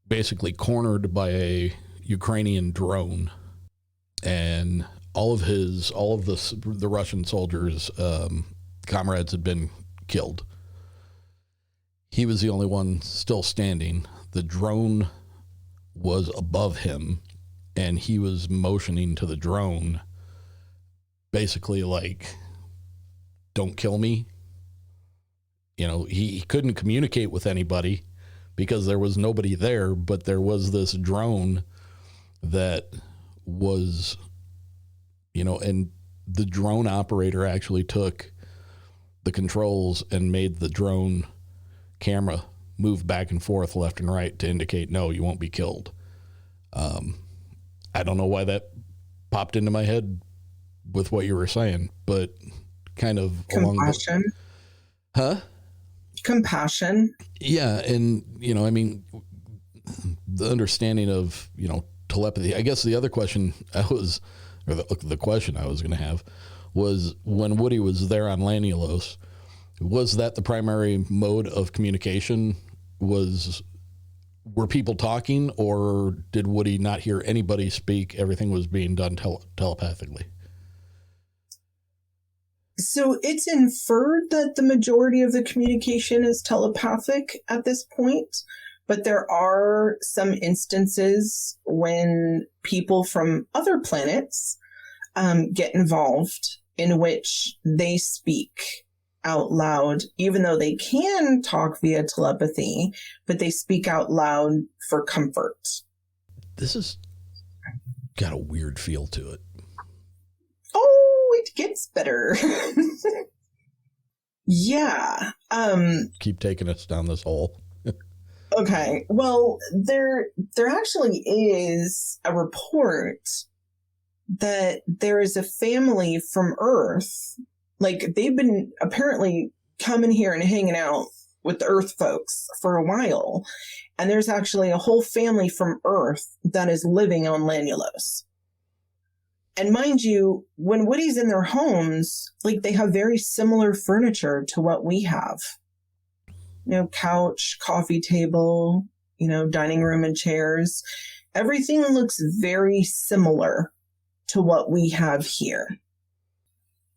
[SPEAKER 8] basically cornered by a Ukrainian drone, and all of the Russian soldiers' comrades had been killed. He was the only one still standing. The drone was above him, and he was motioning to the drone, basically like, don't kill me. You know, he couldn't communicate with anybody because there was nobody there, but there was this drone that was, you know, and the drone operator actually took the controls and made the drone camera move back and forth left and right to indicate, no, you won't be killed. I don't know why that popped into my head with what you were saying, but kind of
[SPEAKER 9] compassion. Compassion.
[SPEAKER 8] Yeah. And, you know, I mean, the understanding of, you know, telepathy. I guess the other question the question I was going to have was, when Woody was there on Lanulos, was that the primary mode of communication? Were people talking, or did Woody not hear anybody speak? Everything was being done telepathically.
[SPEAKER 9] So it's inferred that the majority of the communication is telepathic at this point, but there are some instances when people from other planets get involved, in which they speak out loud, even though they can talk via telepathy, but they speak out loud for comfort.
[SPEAKER 8] This has got a weird feel to it.
[SPEAKER 9] Oh, it gets better. Yeah.
[SPEAKER 8] Keep taking us down this hole.
[SPEAKER 9] Okay. Well, there actually is a report that there is a family from Earth. Like, they've been apparently coming here and hanging out with the Earth folks for a while. And there's actually a whole family from Earth that is living on Lanulos. And mind you, when Woody's in their homes, like, they have very similar furniture to what we have. You know, couch, coffee table, you know, dining room and chairs. Everything looks very similar to what we have here.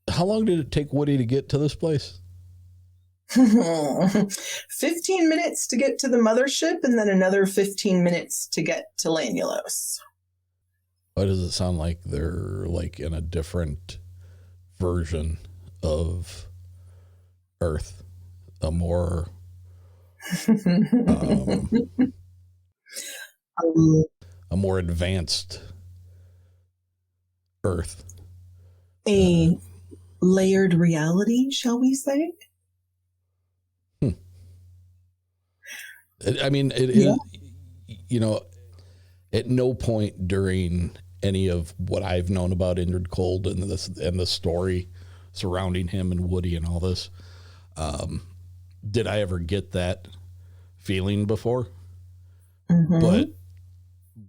[SPEAKER 8] How long did it take Woody to get to this place?
[SPEAKER 9] 15 minutes to get to the mothership, and then another 15 minutes to get to Lanulos.
[SPEAKER 8] Why does it sound like they're like in a different version of Earth? A more a more advanced Earth.
[SPEAKER 9] A layered reality, shall we say?
[SPEAKER 8] I mean, it is, you know, at no point during any of what I've known about Indrid Cold and the story surrounding him and Woody and all this, did I ever get that feeling before. Mm-hmm. But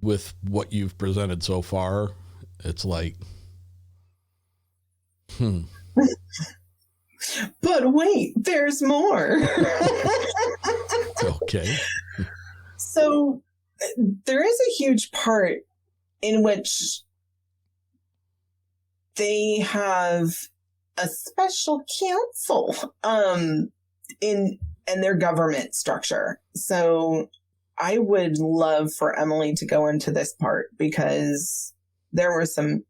[SPEAKER 8] with what you've presented so far, it's like,
[SPEAKER 9] But wait, there's more.
[SPEAKER 8] Okay.
[SPEAKER 9] So there is a huge part in which they have a special council in their government structure. So I would love for Emily to go into this part, because there were some,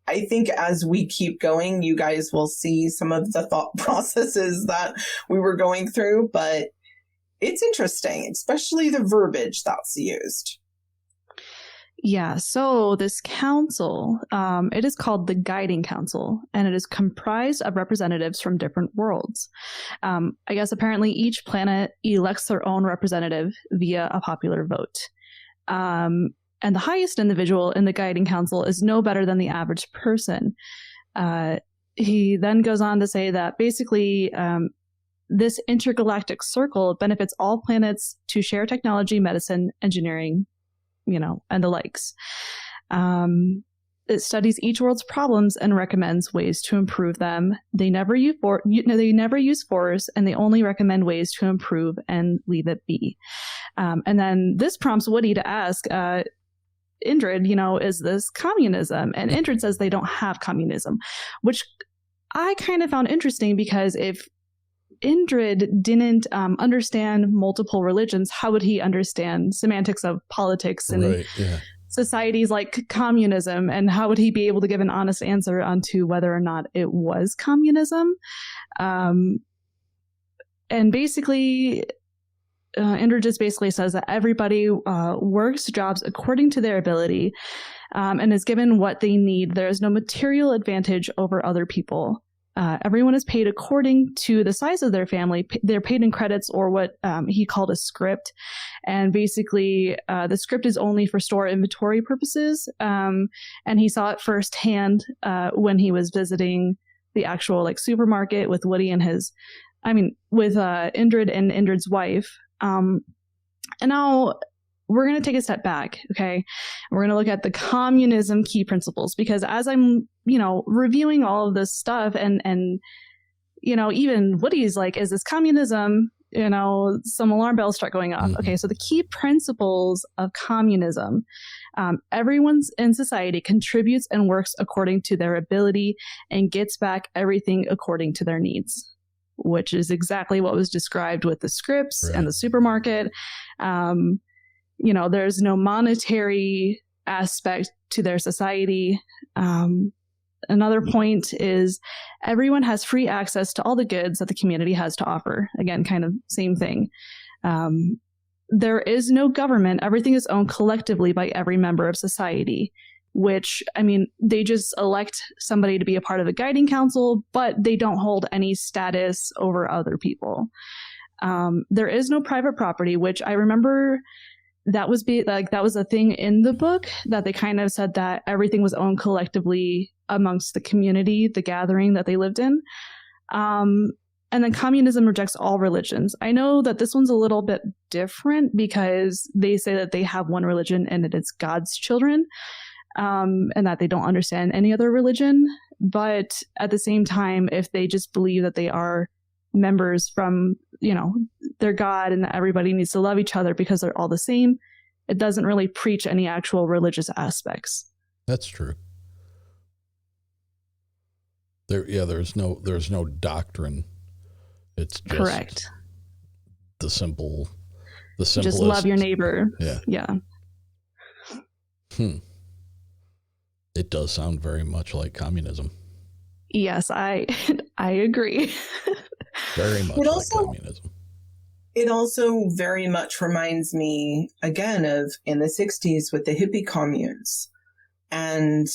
[SPEAKER 9] I think as we keep going, you guys will see some of the thought processes that we were going through, but it's interesting, especially the verbiage that's used.
[SPEAKER 10] Yeah, so this council, it is called the Guiding Council, and it is comprised of representatives from different worlds. I guess apparently each planet elects their own representative via a popular vote. And the highest individual in the Guiding Council is no better than the average person. He then goes on to say that basically this intergalactic circle benefits all planets to share technology, medicine, engineering, and the likes. It studies each world's problems and recommends ways to improve them. They never use force, and they only recommend ways to improve and leave it be. And then this prompts Woody to ask Indrid, is this communism? And Indrid says they don't have communism, which I kind of found interesting, because if Indrid didn't understand multiple religions, how would he understand semantics of politics and societies like communism? And how would he be able to give an honest answer onto whether or not it was communism? And basically, Indrid just basically says that everybody works jobs according to their ability and is given what they need. There is no material advantage over other people. Everyone is paid according to the size of their family. They're paid in credits, or what he called a script. And basically, the script is only for store inventory purposes. And he saw it firsthand when he was visiting the actual supermarket with Woody and with Indrid and Indrid's wife. And now we're going to take a step back, okay? We're going to look at the communism key principles, because as I'm, reviewing all of this stuff and even Woody's like, is this communism? Some alarm bells start going off. Okay, so the key principles of communism, everyone in society contributes and works according to their ability and gets back everything according to their needs, which is exactly what was described with the scripts and the supermarket. There's no monetary aspect to their society. Another point is everyone has free access to all the goods that the community has to offer. Again, kind of same thing. There is no government. Everything is owned collectively by every member of society, which, they just elect somebody to be a part of the Guiding Council, but they don't hold any status over other people. There is no private property, which I remember that was a thing in the book, that they kind of said that everything was owned collectively amongst the community, the gathering that they lived in. And then communism rejects all religions. I know that this one's a little bit different, because they say that they have one religion and it is God's children, and that they don't understand any other religion. But at the same time, if they just believe that they are members from, their God, and that everybody needs to love each other because they're all the same, it doesn't really preach any actual religious aspects.
[SPEAKER 8] That's true. There's no doctrine. It's just
[SPEAKER 10] correct.
[SPEAKER 8] The simplest.
[SPEAKER 10] Just love your neighbor. Yeah.
[SPEAKER 8] It does sound very much like communism.
[SPEAKER 10] Yes, I agree.
[SPEAKER 8] Very much like communism.
[SPEAKER 9] It also very much reminds me, again, of in the 60s with the hippie communes and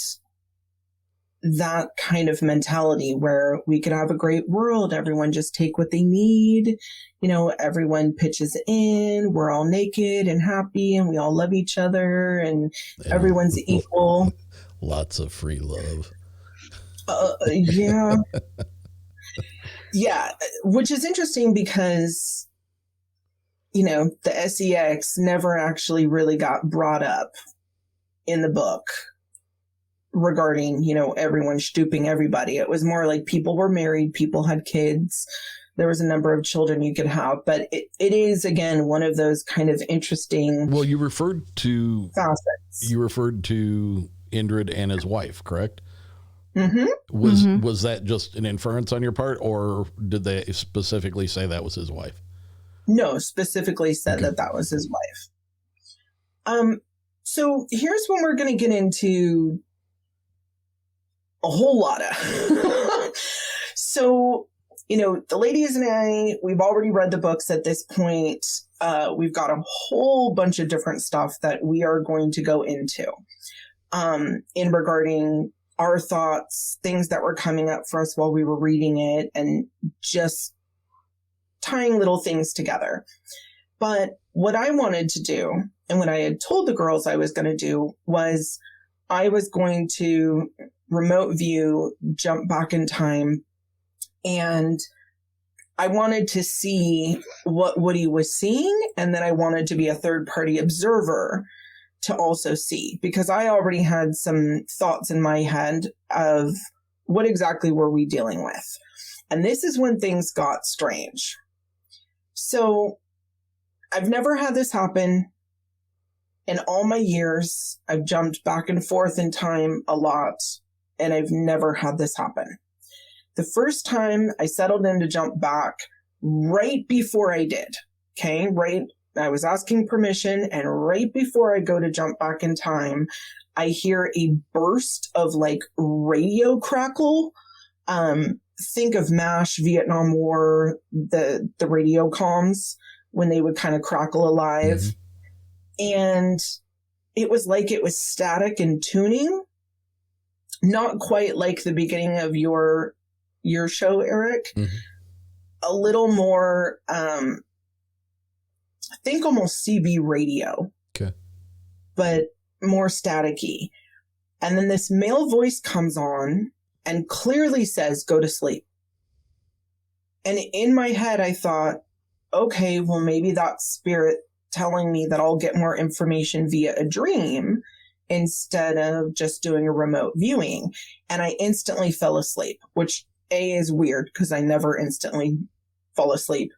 [SPEAKER 9] that kind of mentality where we could have a great world. Everyone just take what they need. Everyone pitches in. We're all naked and happy and we all love each other and everyone's equal.
[SPEAKER 8] Lots of free love.
[SPEAKER 9] Yeah. Yeah, which is interesting because, the SEX never actually really got brought up in the book regarding, everyone stooping everybody. It was more like people were married, people had kids, there was a number of children you could have. But it is, again, one of those kind of interesting
[SPEAKER 8] Well, you referred to
[SPEAKER 9] facets.
[SPEAKER 8] You referred to Indrid and his wife, correct? Was that just an inference on your part, or did they specifically say that was his wife?
[SPEAKER 9] No, specifically said that was his wife. So here's when we're going to get into a whole lot of. So, the ladies and I, we've already read the books at this point. We've got a whole bunch of different stuff that we are going to go into in regarding our thoughts, things that were coming up for us while we were reading it, and just tying little things together. But what I wanted to do, and what I had told the girls I was going to do, was I was going to remote view, jump back in time, and I wanted to see what Woody was seeing, and then I wanted to be a third-party observer to also see, because I already had some thoughts in my head of what exactly were we dealing with. And this is when things got strange. So I've never had this happen in all my years. I've jumped back and forth in time a lot, and I've never had this happen. The first time I settled in to jump back, right before I did, I was asking permission, and right before I go to jump back in time, I hear a burst of radio crackle. Think of MASH, Vietnam War, the radio comms, when they would kind of crackle alive. And it was like it was static and tuning. Not quite like the beginning of your show, Eric. A little more, I think almost CB radio. Okay. But more staticky. And then this male voice comes on and clearly says, "Go to sleep." And in my head, I thought, okay, well, maybe that's spirit telling me that I'll get more information via a dream instead of just doing a remote viewing. And I instantly fell asleep, which is weird because I never instantly fall asleep.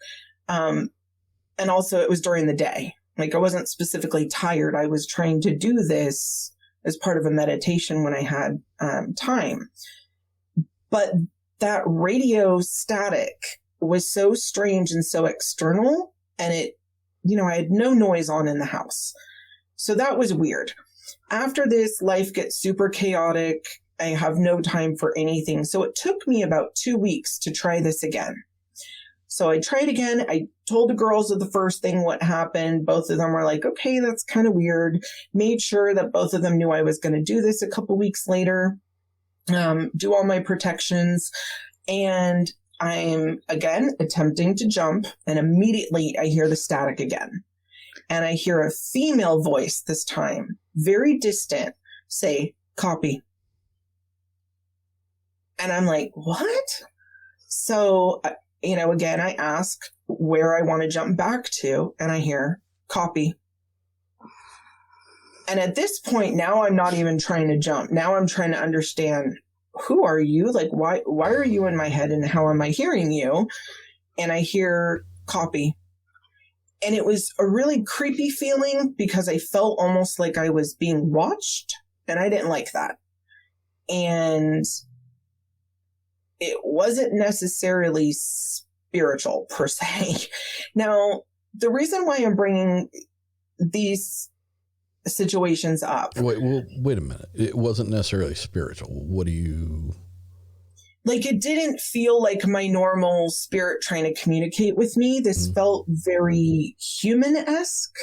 [SPEAKER 9] And also it was during the day. I wasn't specifically tired. I was trying to do this as part of a meditation when I had time. But that radio static was so strange and so external, and it, I had no noise on in the house. So that was weird. After this, life gets super chaotic. I have no time for anything. So it took me about 2 weeks to try this again. So I tried again. I told the girls of the first thing what happened. Both of them were like, okay, that's kind of weird. Made sure that both of them knew I was going to do this a couple weeks later, do all my protections. And I'm again attempting to jump, and immediately I hear the static again. And I hear a female voice this time, very distant, say, "Copy." And I'm like, what? So, again, I ask where I want to jump back to, and I hear, "Copy." And at this point, now I'm not even trying to jump. Now I'm trying to understand, who are you? Why are you in my head, and how am I hearing you? And I hear, "Copy." And it was a really creepy feeling because I felt almost like I was being watched, and I didn't like that. And it wasn't necessarily spiritual per se. Now, the reason why I'm bringing these situations up.
[SPEAKER 8] Wait a minute. It wasn't necessarily spiritual. What do you...
[SPEAKER 9] It didn't feel like my normal spirit trying to communicate with me. This felt very human-esque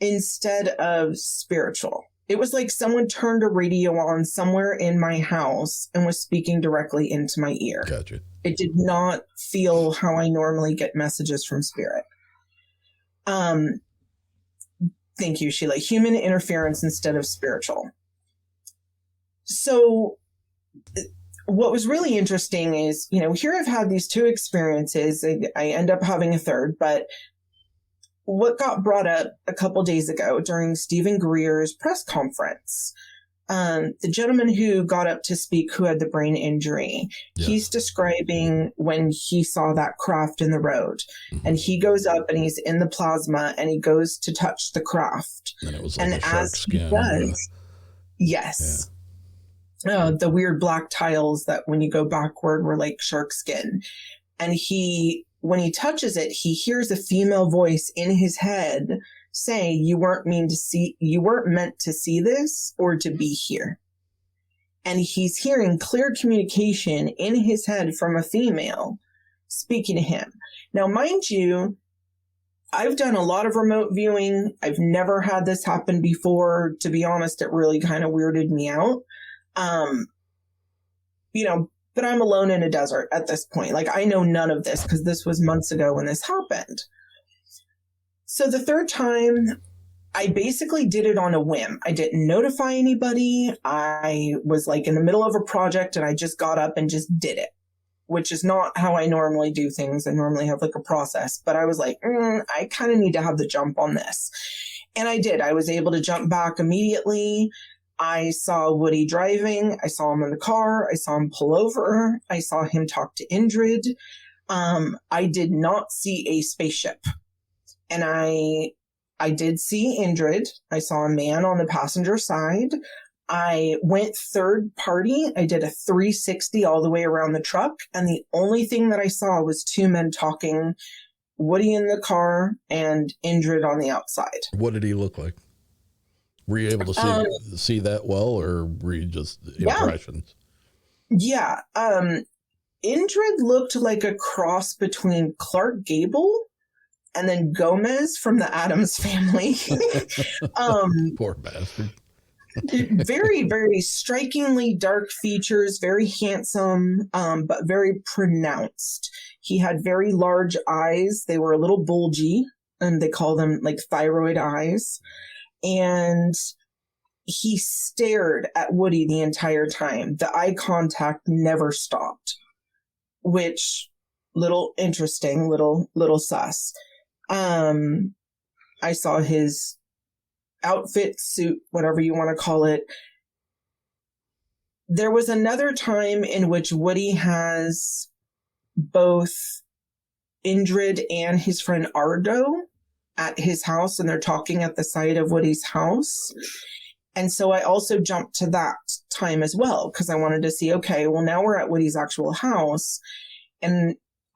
[SPEAKER 9] instead of spiritual. It was like someone turned a radio on somewhere in my house and was speaking directly into my ear.
[SPEAKER 8] Gotcha.
[SPEAKER 9] It did not feel how I normally get messages from spirit. Thank you, Sheila. Human interference instead of spiritual. So what was really interesting is, here I've had these two experiences. I end up having a third, but what got brought up a couple days ago during Stephen Greer's press conference, the gentleman who got up to speak who had the brain injury, he's describing when he saw that craft in the road, and he goes up and he's in the plasma and he goes to touch the craft.
[SPEAKER 8] And it was like
[SPEAKER 9] and
[SPEAKER 8] a shark
[SPEAKER 9] as
[SPEAKER 8] skin.
[SPEAKER 9] he does, yes. the weird black tiles that when you go backward were like shark skin. And when he touches it, he hears a female voice in his head say, you weren't meant to see this or to be here. And he's hearing clear communication in his head from a female speaking to him. Now, mind you, I've done a lot of remote viewing. I've never had this happen before. To be honest, it really kind of weirded me out. But I'm alone in a desert at this point. Like, I know none of this because this was months ago when this happened. So the third time, I basically did it on a whim. I didn't notify anybody. I was like in the middle of a project and I just got up and just did it, which is not how I normally do things. I normally have like a process, but I was like, I kind of need to have the jump on this. And I did. I was able to jump back immediately. I saw Woody driving. I saw him in the car. I saw him pull over. I saw him talk to Indrid. I did not see a spaceship. And I did see Indrid. I saw a man on the passenger side. I went third party. I did a 360 all the way around the truck. And the only thing that I saw was two men talking, Woody in the car and Indrid on the outside.
[SPEAKER 8] What did he look like? Were you able to see that well, or were you just impressions?
[SPEAKER 9] Yeah. Indrid looked like a cross between Clark Gable and then Gomez from the Addams Family.
[SPEAKER 8] Poor bastard.
[SPEAKER 9] Very, very strikingly dark features, very handsome, but very pronounced. He had very large eyes. They were a little bulgy, and they call them like thyroid eyes. And he stared at Woody the entire time. The eye contact never stopped, which little interesting, little sus. I saw his outfit, suit, whatever you want to call it. There was another time in which Woody has both Indrid and his friend Ardo at his house, and they're talking at the side of Woody's house. And so I also jumped to that time as well, because I wanted to see, okay, well, now we're at Woody's actual house. And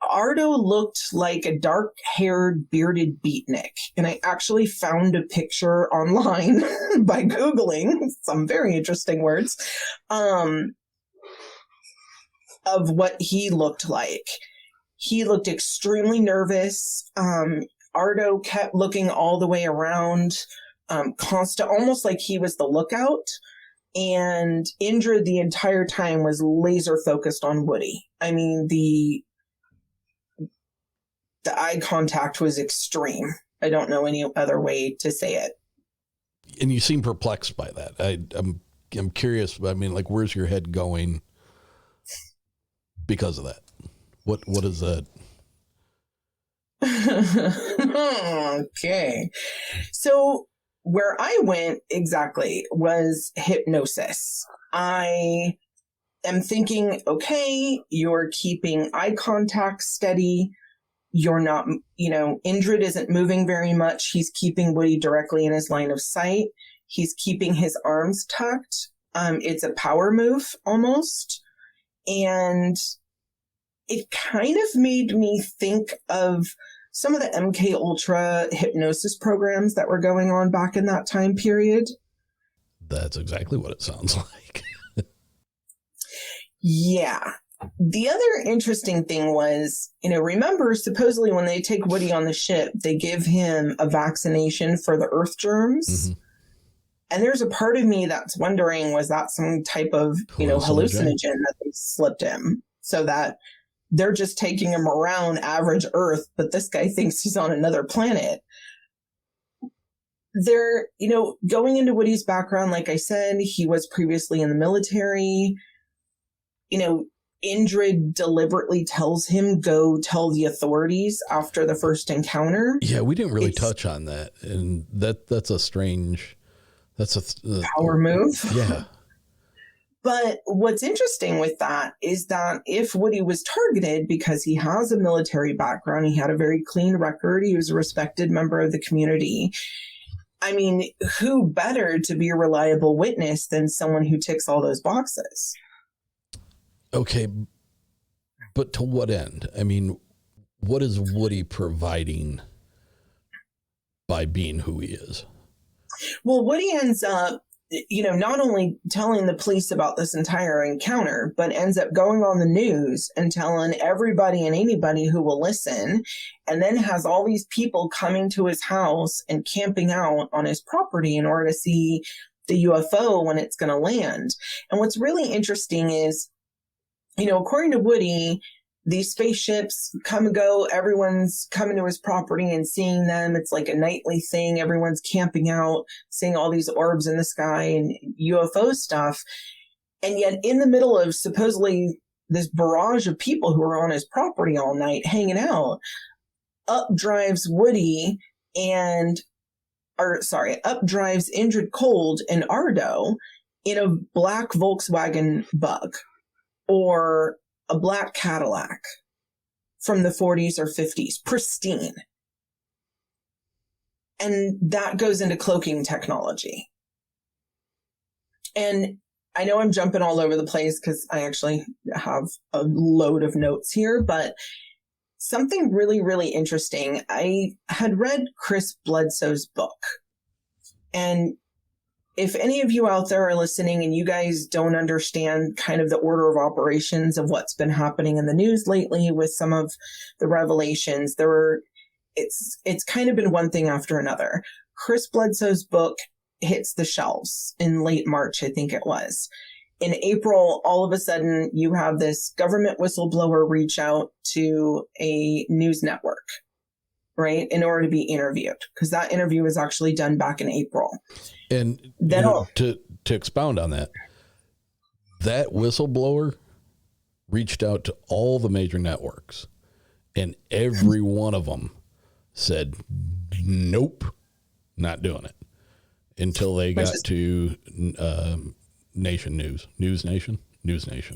[SPEAKER 9] Ardo looked like a dark-haired, bearded beatnik. And I actually found a picture online by Googling some very interesting words of what he looked like. He looked extremely nervous. Ardo kept looking all the way around, almost like he was the lookout. And Indrid the entire time was laser focused on Woody. I mean, the eye contact was extreme. I don't know any other way to say it.
[SPEAKER 8] And you seem perplexed by that. I'm curious. I mean, like, where's your head going because of that? What is that?
[SPEAKER 9] Okay. So where I went exactly was hypnosis. I am thinking, okay, you're keeping eye contact steady. You're not, Indrid isn't moving very much. He's keeping Woody directly in his line of sight. He's keeping his arms tucked. It's a power move almost. And it kind of made me think of some of the MK Ultra hypnosis programs that were going on back in that time period.
[SPEAKER 8] That's exactly what it sounds like.
[SPEAKER 9] Yeah. The other interesting thing was, remember, supposedly when they take Woody on the ship, they give him a vaccination for the earth germs. Mm-hmm. And there's a part of me that's wondering, was that some type of, hallucinogen that they slipped him so that they're just taking him around average Earth, but this guy thinks he's on another planet. They're, going into Woody's background, like I said, he was previously in the military. Indrid deliberately tells him, go tell the authorities after the first encounter.
[SPEAKER 8] Yeah, we didn't really touch on that. And that's a strange,
[SPEAKER 9] power move.
[SPEAKER 8] Yeah.
[SPEAKER 9] But what's interesting with that is that if Woody was targeted because he has a military background, he had a very clean record, he was a respected member of the community, I mean, who better to be a reliable witness than someone who ticks all those boxes?
[SPEAKER 8] Okay, but to what end? I mean, what is Woody providing by being who he is?
[SPEAKER 9] Well, Woody ends up, not only telling the police about this entire encounter, but ends up going on the news and telling everybody and anybody who will listen, and then has all these people coming to his house and camping out on his property in order to see the UFO when it's going to land. And what's really interesting is, according to Woody, these spaceships come and go. Everyone's coming to his property and seeing them. It's like a nightly thing. Everyone's camping out, seeing all these orbs in the sky and UFO stuff. And yet in the middle of supposedly this barrage of people who are on his property all night hanging out, up drives Woody up drives Indrid Cold and Ardo in a black Volkswagen Bug or a black Cadillac from the 40s or 50s, pristine. And that goes into cloaking technology. And I know I'm jumping all over the place because I actually have a load of notes here, but something really, really interesting. I had read Chris Bledsoe's book. And if any of you out there are listening and you guys don't understand kind of the order of operations of what's been happening in the news lately with some of the revelations, it's kind of been one thing after another. Chris Bledsoe's book hits the shelves in late March, I think it was. In April, all of a sudden, you have this government whistleblower reach out to a news network, right, in order to be interviewed, because that interview was actually done back in April.
[SPEAKER 8] And
[SPEAKER 9] then
[SPEAKER 8] to expound on that whistleblower reached out to all the major networks, and every one of them said, nope, not doing it, until they got to Nation News Nation.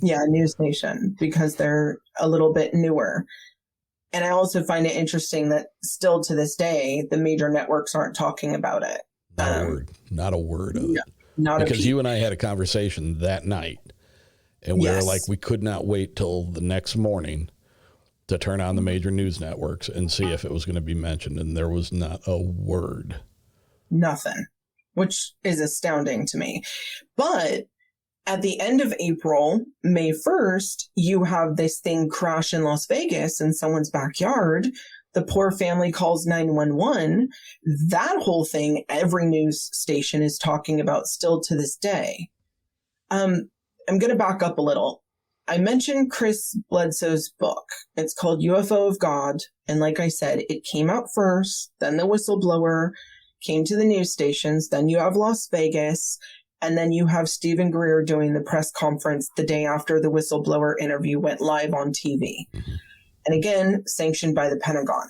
[SPEAKER 9] Yeah, News Nation, because they're a little bit newer. And I also find it interesting that still to this day, the major networks aren't talking about it.
[SPEAKER 8] Not a word of it.
[SPEAKER 9] Because
[SPEAKER 8] you and I had a conversation that night, and we were like, we could not wait till the next morning to turn on the major news networks and see if it was going to be mentioned. And there was not a word.
[SPEAKER 9] Nothing, which is astounding to me. But at the end of April, May 1st, you have this thing crash in Las Vegas in someone's backyard. The poor family calls 911. That whole thing, every news station is talking about still to this day. I'm going to back up a little. I mentioned Chris Bledsoe's book. It's called UFO of God. And like I said, it came out first, then the whistleblower came to the news stations, then you have Las Vegas, and then you have Stephen Greer doing the press conference the day after the whistleblower interview went live on TV. Mm-hmm. And again, sanctioned by the Pentagon.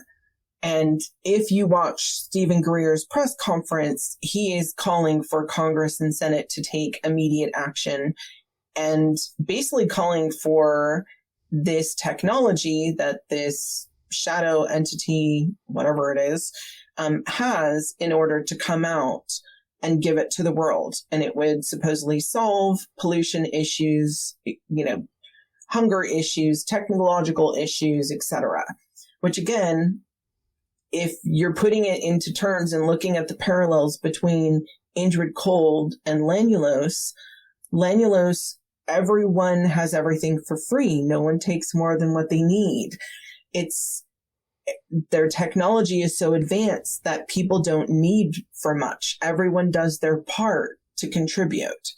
[SPEAKER 9] And if you watch Stephen Greer's press conference, he is calling for Congress and Senate to take immediate action and basically calling for this technology that this shadow entity, whatever it is, has in order to come out and give it to the world. And it would supposedly solve pollution issues, hunger issues, technological issues, etc. Which again, if you're putting it into terms and looking at the parallels between Indrid Cold and Lanulos, everyone has everything for free. No one takes more than what they need. Their technology is so advanced that people don't need for much. Everyone does their part to contribute.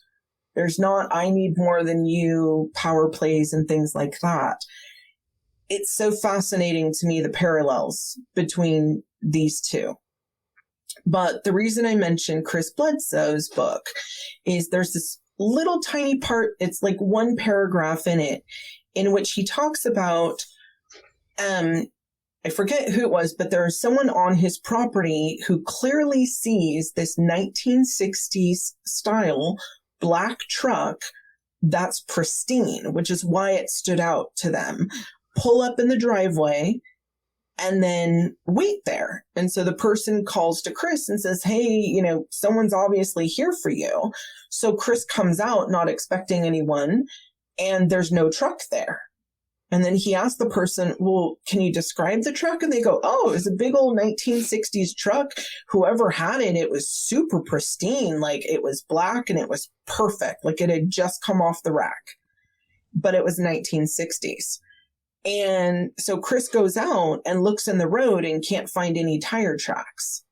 [SPEAKER 9] There's not, I need more than you, power plays and things like that. It's so fascinating to me, the parallels between these two. But the reason I mentioned Chris Bledsoe's book is there's this little tiny part, it's like one paragraph in it, in which he talks about, I forget who it was, but there's someone on his property who clearly sees this 1960s style black truck that's pristine, which is why it stood out to them, pull up in the driveway, and then wait there. And so the person calls to Chris and says, hey, you know, someone's obviously here for you. So Chris comes out not expecting anyone, and there's no truck there. And then he asked the person, well, can you describe the truck? And they go, oh, it was a big old 1960s truck. Whoever had it, it was super pristine. Like, it was black and it was perfect. Like, it had just come off the rack, but it was 1960s. And so Chris goes out and looks in the road and can't find any tire tracks.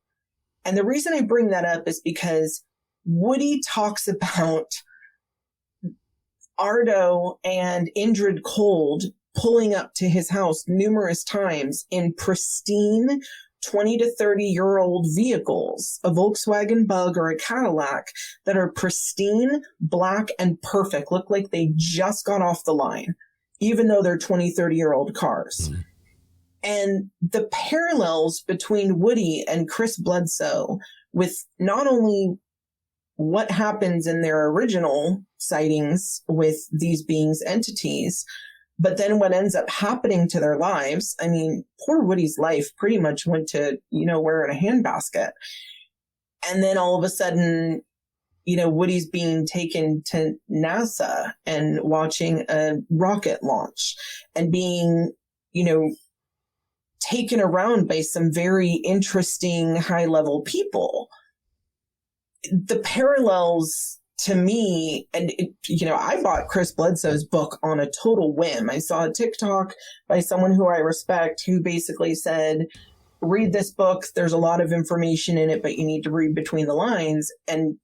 [SPEAKER 9] And the reason I bring that up is because Woody talks about Ardo and Indrid Cold pulling up to his house numerous times in pristine 20 to 30-year-old vehicles, a Volkswagen Bug or a Cadillac, that are pristine, black, and perfect, look like they just got off the line, even though they're 20, 30-year-old cars. Mm. And the parallels between Woody and Chris Bledsoe with not only what happens in their original sightings with these beings, entities, but then what ends up happening to their lives. I mean, poor Woody's life pretty much went to, you know, where in a handbasket. And then all of a sudden, you know, Woody's being taken to NASA and watching a rocket launch and being, you know, taken around by some very interesting high-level people. The parallels to me, and you know, I bought Chris Bledsoe's book on a total whim. I saw a TikTok by someone who I respect who basically said, read this book. There's a lot of information in it, but you need to read between the lines. And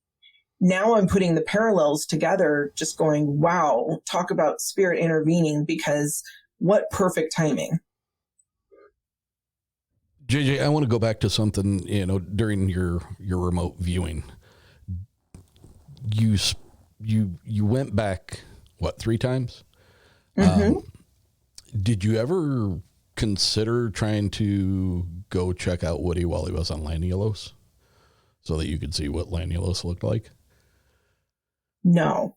[SPEAKER 9] now I'm putting the parallels together, just going, wow, talk about spirit intervening, because what perfect timing.
[SPEAKER 8] JJ, I want to go back to something, you know, during your remote viewing. You went back, what, 3 times? Mm-hmm. Did you ever consider trying to go check out Woody while he was on Lanulos so that you could see what Lanulos looked like?
[SPEAKER 9] No.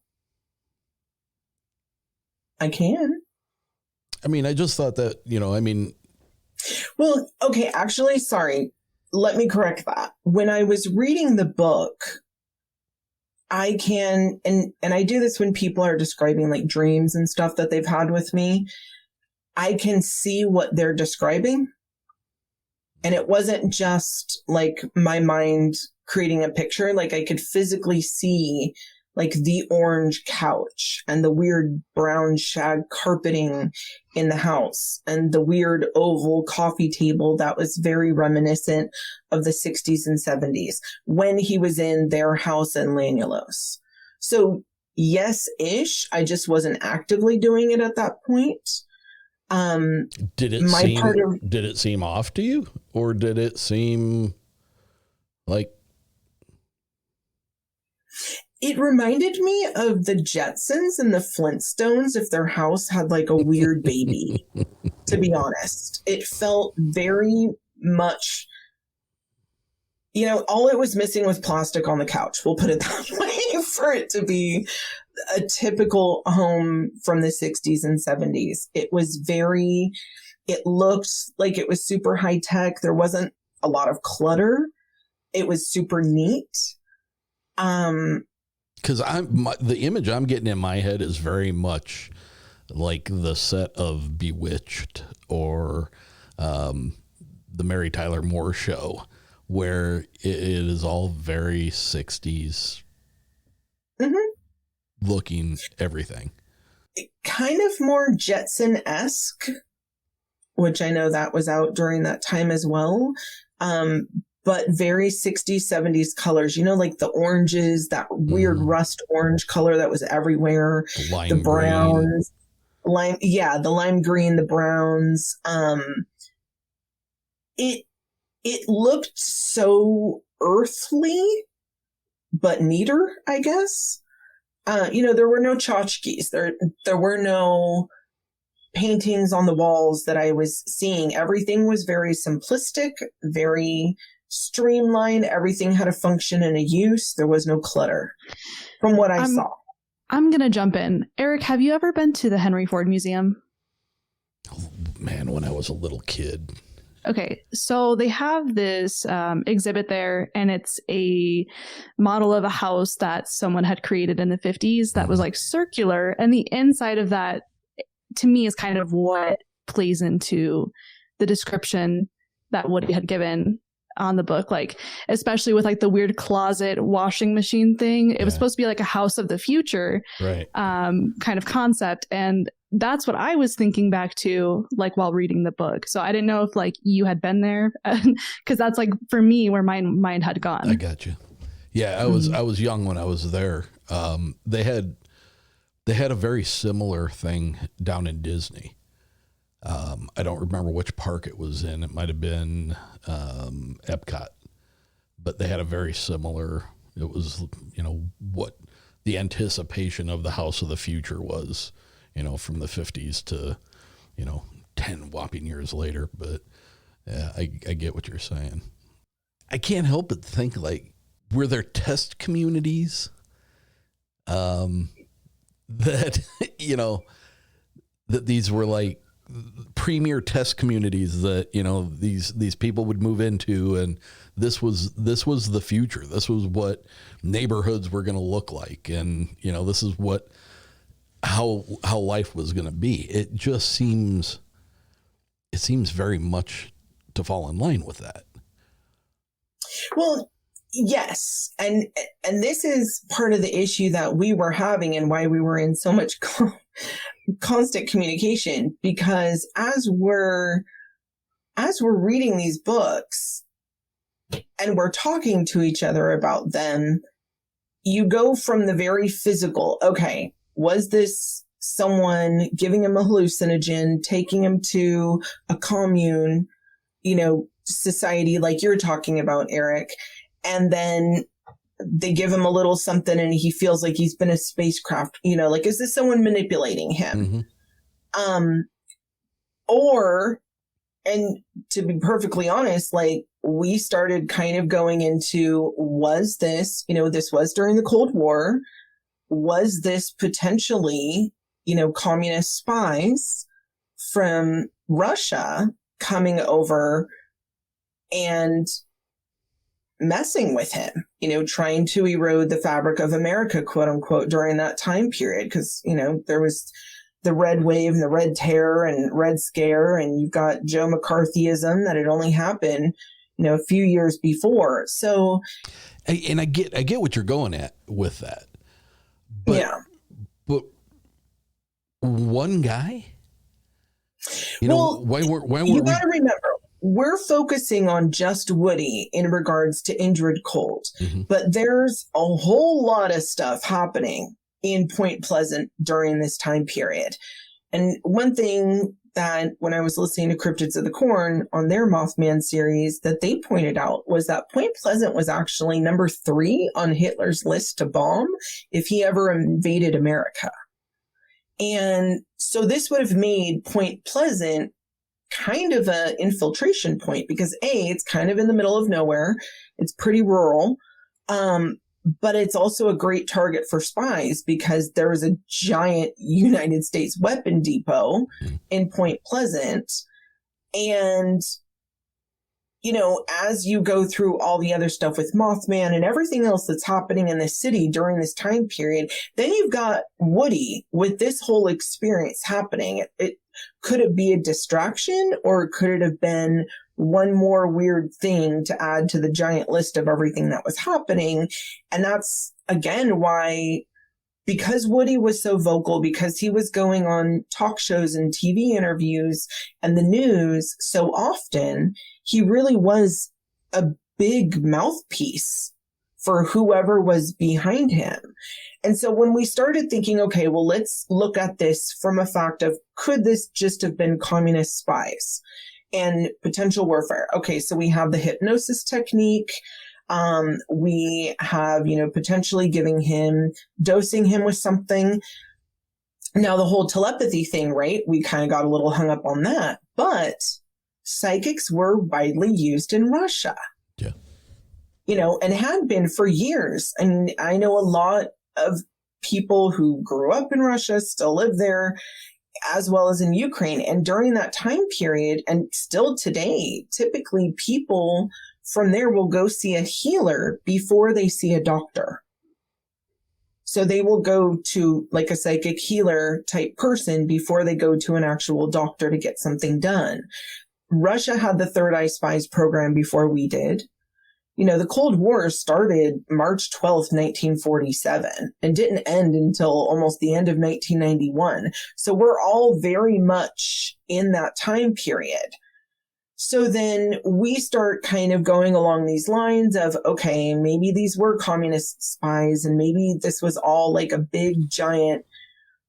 [SPEAKER 9] I can.
[SPEAKER 8] I mean, I just thought that, you know, I mean...
[SPEAKER 9] Well, okay, actually, sorry. Let me correct that. When I was reading the book, I can, and I do this when people are describing like dreams and stuff that they've had with me, I can see what they're describing. And it wasn't just like my mind creating a picture. Like, I could physically see like the orange couch and the weird brown shag carpeting in the house and the weird oval coffee table that was very reminiscent of the 60s and 70s when he was in their house in Lanulos. So yes-ish, I just wasn't actively doing it at that point.
[SPEAKER 8] Did it seem off to you, or did it seem like...
[SPEAKER 9] It reminded me of the Jetsons and the Flintstones if their house had like a weird baby, to be honest. It felt very much, you know, all it was missing was plastic on the couch. We'll put it that way, for it to be a typical home from the 60s and 70s. It looked like it was super high tech. There wasn't a lot of clutter. It was super neat.
[SPEAKER 8] Because the image I'm getting in my head is very much like the set of Bewitched or the Mary Tyler Moore Show, where it is all very 60s looking everything.
[SPEAKER 9] Kind of more Jetson-esque, which I know that was out during that time as well. But very 60s, 70s colors, you know, like the oranges, that weird rust orange color that was everywhere. The browns, the lime green, the browns. It looked so earthly, but neater, I guess. You know, there were no tchotchkes. There were no paintings on the walls that I was seeing. Everything was very simplistic, very streamlined. Everything had a function and a use. There was no clutter from what I saw.
[SPEAKER 10] I'm going to jump in. Eric, have you ever been to the Henry Ford Museum?
[SPEAKER 8] Oh, man, when I was a little kid.
[SPEAKER 10] Okay, so they have this exhibit there, and it's a model of a house that someone had created in the 50s that was like circular, and the inside of that, to me, is kind of what plays into the description that Woody had given on the book, like especially with like the weird closet washing machine thing. It was supposed to be like a house of the future,
[SPEAKER 8] right?
[SPEAKER 10] Kind of concept, and that's what I was thinking back to, like, while reading the book. So I didn't know if like you had been there, because that's like for me where my mind had gone.
[SPEAKER 8] I got you. Yeah, I was young when I was there. They had a very similar thing down in Disney. I don't remember which park it was in. It might have been Epcot, but they had a very similar. It was, you know, what the anticipation of the house of the future was, you know, from the 50s to, you know, 10 whopping years later. But yeah, I get what you're saying. I can't help but think, like, were there test communities that, you know, that these were like premier test communities that, you know, these people would move into, and this was the future. This was what neighborhoods were going to look like, and, you know, this is what how life was going to be. It just seems very much to fall in line with that.
[SPEAKER 9] Well, yes. And this is part of the issue that we were having and why we were in so much constant communication, because as we're reading these books and we're talking to each other about them, you go from the very physical. Okay, was this someone giving him a hallucinogen, taking him to a commune, you know, society like you're talking about, Eric, and then they give him a little something and he feels like he's been a spacecraft, you know, like, is this someone manipulating him? Mm-hmm. Or, and to be perfectly honest, like, we started kind of going into, was this, you know, this was during the Cold War. Was this potentially, you know, communist spies from Russia coming over and messing with him, you know, trying to erode the fabric of America, quote unquote, during that time period? Because, you know, there was the Red Wave and the Red Terror and Red Scare, and you've got Joe McCarthyism that had only happened, you know, a few years before. So,
[SPEAKER 8] and I get what you're going at with that. But, yeah. But one guy, you know, why were
[SPEAKER 9] you got to remember, we're focusing on just Woody in regards to Indrid Cold, but there's a whole lot of stuff happening in Point Pleasant during this time period. And one thing that when I was listening to Cryptids of the Corn on their Mothman series that they pointed out was that Point Pleasant was actually number 3 on Hitler's list to bomb if he ever invaded America. And so this would have made Point Pleasant kind of an infiltration point because A, it's kind of in the middle of nowhere. It's pretty rural. But it's also a great target for spies because there was a giant United States weapon depot in Point Pleasant. And, you know, as you go through all the other stuff with Mothman and everything else that's happening in the city during this time period, then you've got Woody with this whole experience happening. Could it be a distraction, or could it have been one more weird thing to add to the giant list of everything that was happening? And that's, again, why, because Woody was so vocal, because he was going on talk shows and TV interviews and the news so often, he really was a big mouthpiece for whoever was behind him. And so when we started thinking, okay, well, let's look at this from a fact of, could this just have been communist spies and potential warfare? Okay, so we have the hypnosis technique. We have, you know, potentially dosing him with something. Now, the whole telepathy thing, right? We kind of got a little hung up on that. But psychics were widely used in Russia.
[SPEAKER 8] Yeah.
[SPEAKER 9] You know, and had been for years. And I know a lot of people who grew up in Russia, still live there, as well as in Ukraine. And during that time period, and still today, typically people from there will go see a healer before they see a doctor. So they will go to like a psychic healer type person before they go to an actual doctor to get something done. Russia had the Third Eye Spies program before we did. You know, the Cold War started March 12th, 1947, and didn't end until almost the end of 1991. So we're all very much in that time period. So then we start kind of going along these lines of, okay, maybe these were communist spies and maybe this was all like a big giant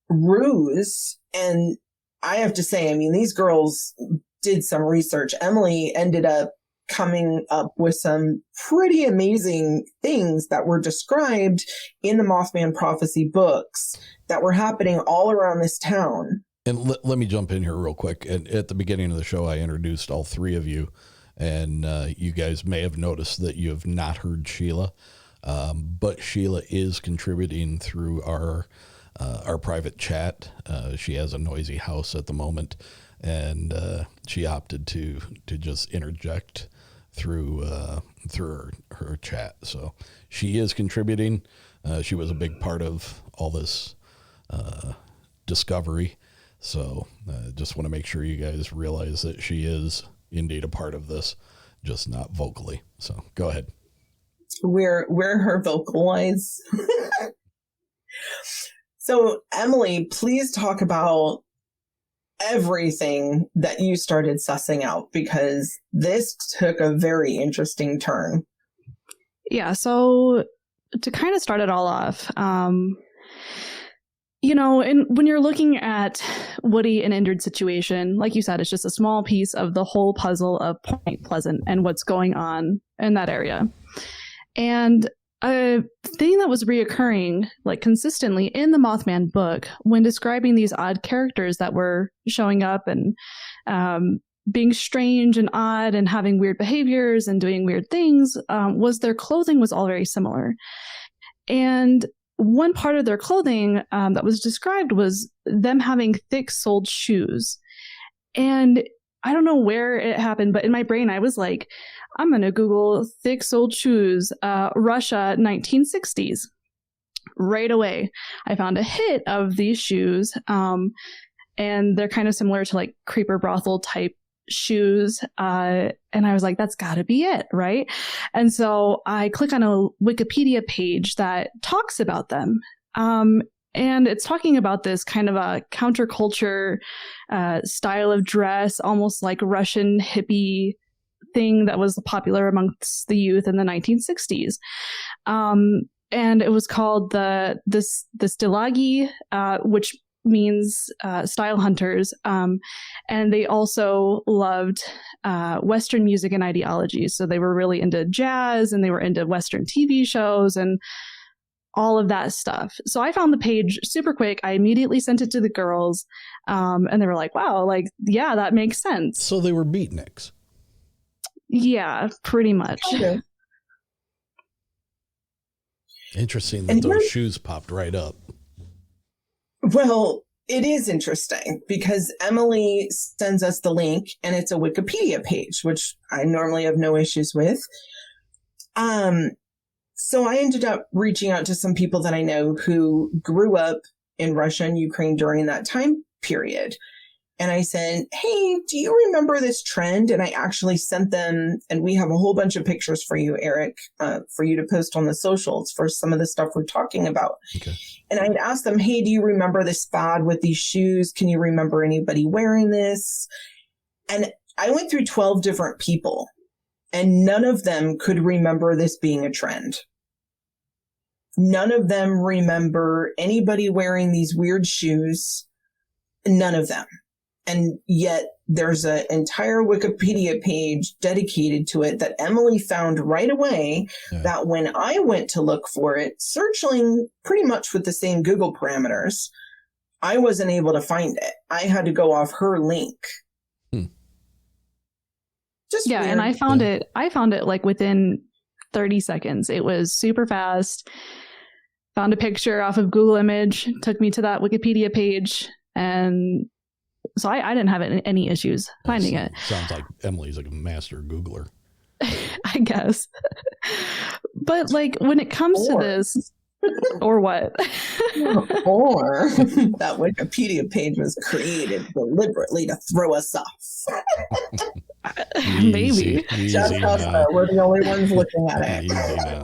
[SPEAKER 9] ruse. And I have to say, I mean, these girls did some research. Emily ended up coming up with some pretty amazing things that were described in the Mothman prophecy books that were happening all around this town.
[SPEAKER 8] And let me jump in here real quick. At the beginning of the show, I introduced all three of you, and you guys may have noticed that you have not heard Shelia, but Shelia is contributing through our private chat. She has a noisy house at the moment, and she opted to just interject through her chat. So she is contributing. She was a big part of all this discovery. So just want to make sure you guys realize that she is indeed a part of this, just not vocally. So go ahead.
[SPEAKER 9] We're her vocalize. So Emily, please talk about everything that you started sussing out, because this took a very interesting turn.
[SPEAKER 10] Yeah. So to kind of start it all off, you know, and when you're looking at Woody and Indrid's situation, like you said, it's just a small piece of the whole puzzle of Point Pleasant and what's going on in that area. And a thing that was reoccurring, like consistently in the Mothman book, when describing these odd characters that were showing up and being strange and odd and having weird behaviors and doing weird things, was their clothing was all very similar. And one part of their clothing that was described was them having thick-soled shoes. And I don't know where it happened, but in my brain, I was like, I'm going to Google thick-soled shoes, Russia, 1960s. Right away, I found a hit of these shoes, and they're kind of similar to like creeper brothel type shoes. And I was like, that's got to be it, right? And so I click on a Wikipedia page that talks about them. And it's talking about this kind of a counterculture style of dress, almost like Russian hippie thing that was popular amongst the youth in the 1960s. And it was called the Stilagi, which means style hunters. And they also loved Western music and ideologies. So they were really into jazz and they were into Western TV shows and all of that stuff. So I found the page super quick. I immediately sent it to the girls. And they were like, wow, like, yeah, that makes sense.
[SPEAKER 8] So they were beatniks.
[SPEAKER 10] Yeah, pretty much.
[SPEAKER 9] Okay.
[SPEAKER 8] Interesting that those shoes popped right up.
[SPEAKER 9] Well, it is interesting because Emily sends us the link and it's a Wikipedia page, which I normally have no issues with. So I ended up reaching out to some people that I know who grew up in Russia and Ukraine during that time period. And I said, hey, do you remember this trend? And I actually sent them, and we have a whole bunch of pictures for you, Eric, for you to post on the socials for some of the stuff we're talking about.
[SPEAKER 8] Okay.
[SPEAKER 9] And I'd asked them, hey, do you remember this fad with these shoes? Can you remember anybody wearing this? And I went through 12 different people, and none of them could remember this being a trend. None of them remember anybody wearing these weird shoes. None of them. And yet there's an entire Wikipedia page dedicated to it that Emily found right away. Yeah. That when I went to look for it, searching pretty much with the same Google parameters, I wasn't able to find it. I had to go off her link. Just
[SPEAKER 10] yeah,
[SPEAKER 9] weird.
[SPEAKER 10] And I found it like within 30 seconds. It was super fast. Found a picture off of Google Image, took me to that Wikipedia page. And so I didn't have any issues finding it.
[SPEAKER 8] Sounds like Emily's like a master Googler.
[SPEAKER 10] I guess. But like when it comes to this, or what?
[SPEAKER 9] Or that Wikipedia page was created deliberately to throw us off.
[SPEAKER 10] Maybe.
[SPEAKER 9] Just us, though. We're the only ones looking at it.
[SPEAKER 8] Easy now.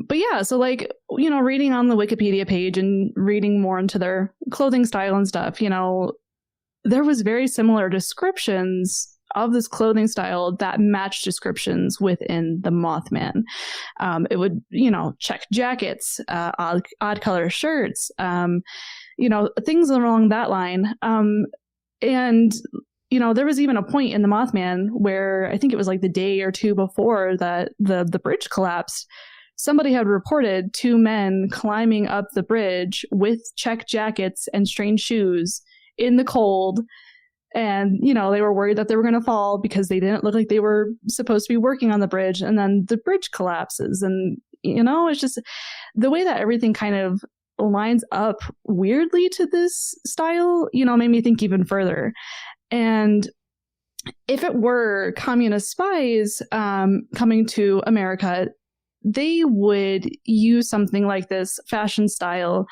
[SPEAKER 10] But yeah, so like, you know, reading on the Wikipedia page and reading more into their clothing style and stuff, you know, there was very similar descriptions of this clothing style that matched descriptions within the Mothman. It would, you know, check jackets, odd color shirts, you know, things along that line. And, you know, there was even a point in the Mothman where I think it was like the day or two before that the bridge collapsed. Somebody had reported 2 men climbing up the bridge with check jackets and strange shoes in the cold. And, you know, they were worried that they were going to fall because they didn't look like they were supposed to be working on the bridge. And then the bridge collapses. And, you know, it's just the way that everything kind of lines up weirdly to this style, you know, made me think even further. And if it were communist spies coming to America, they would use something like this fashion style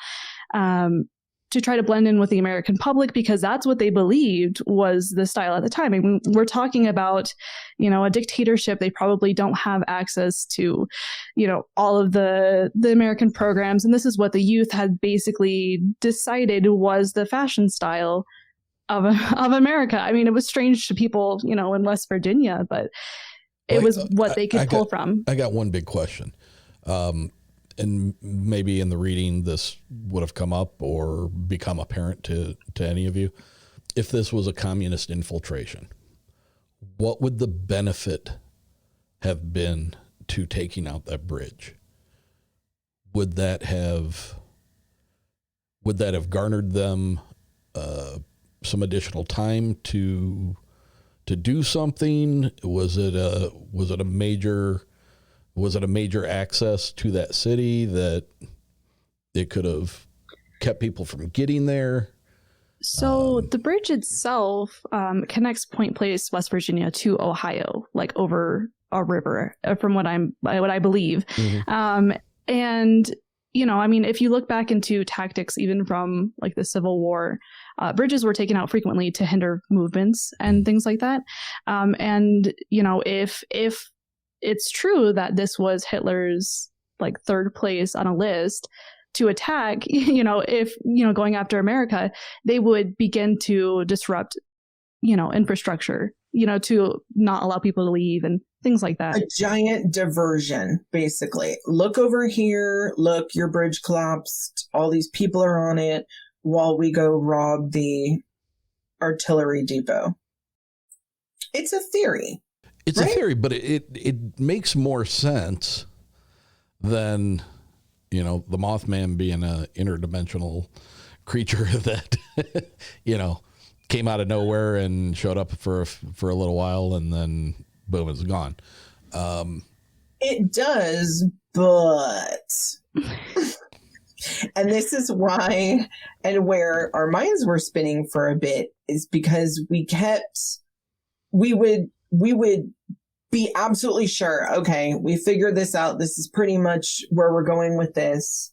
[SPEAKER 10] to try to blend in with the American public, because that's what they believed was the style at the time. I mean, we're talking about, you know, a dictatorship. They probably don't have access to, you know, all of the American programs. And this is what the youth had basically decided was the fashion style of America. I mean, it was strange to people, you know, in West Virginia, but it was what they could pull from.
[SPEAKER 8] I got one big question. And maybe in the reading, this would have come up or become apparent to any of you. If this was a communist infiltration, what would the benefit have been to taking out that bridge? Would that have garnered them some additional time to do something? Was it a major access to that city that it could have kept people from getting there?
[SPEAKER 10] So the bridge itself connects Point Place, West Virginia to Ohio, like over a river, from what I believe. Mm-hmm. And, you know, I mean, if you look back into tactics, even from like the Civil War, bridges were taken out frequently to hinder movements and things like that. And, you know, if it's true that this was Hitler's like third place on a list to attack, you know, if, you know, going after America, they would begin to disrupt, you know, infrastructure, you know, to not allow people to leave and things like that.
[SPEAKER 9] A giant diversion, basically. Look over here. Look, your bridge collapsed. All these people are on it while we go rob the artillery depot. It's a theory.
[SPEAKER 8] It's right? A theory, but it makes more sense than, you know, the Mothman being an interdimensional creature that, you know, came out of nowhere and showed up for a little while and then boom, it's gone.
[SPEAKER 9] It does, but and this is why and where our minds were spinning for a bit is because we would be absolutely sure, okay, we figured this out. This is pretty much where we're going with this.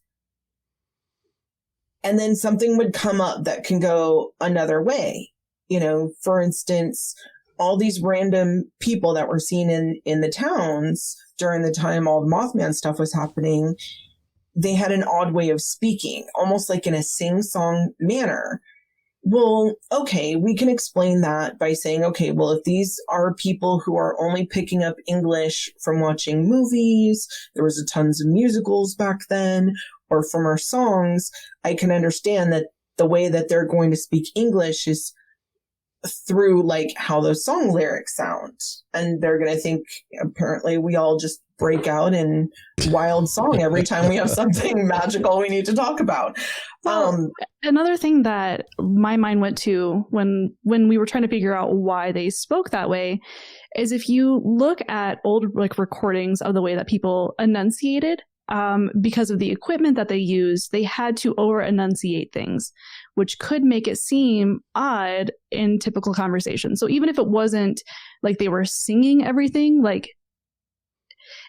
[SPEAKER 9] And then something would come up that can go another way. You know, for instance, all these random people that were seen in the towns during the time all the Mothman stuff was happening, they had an odd way of speaking, almost like in a sing-song manner. Well, okay, we can explain that by saying, okay, well, if these are people who are only picking up English from watching movies, there was tons of musicals back then, or from our songs, I can understand that the way that they're going to speak English is through like how those song lyrics sound. And they're going to think, apparently we all just break out in wild song every time we have something magical we need to talk about.
[SPEAKER 10] Another thing that my mind went to when we were trying to figure out why they spoke that way is if you look at old like recordings of the way that people enunciated because of the equipment that they used, they had to over-enunciate things, which could make it seem odd in typical conversation. So even if it wasn't like they were singing everything, like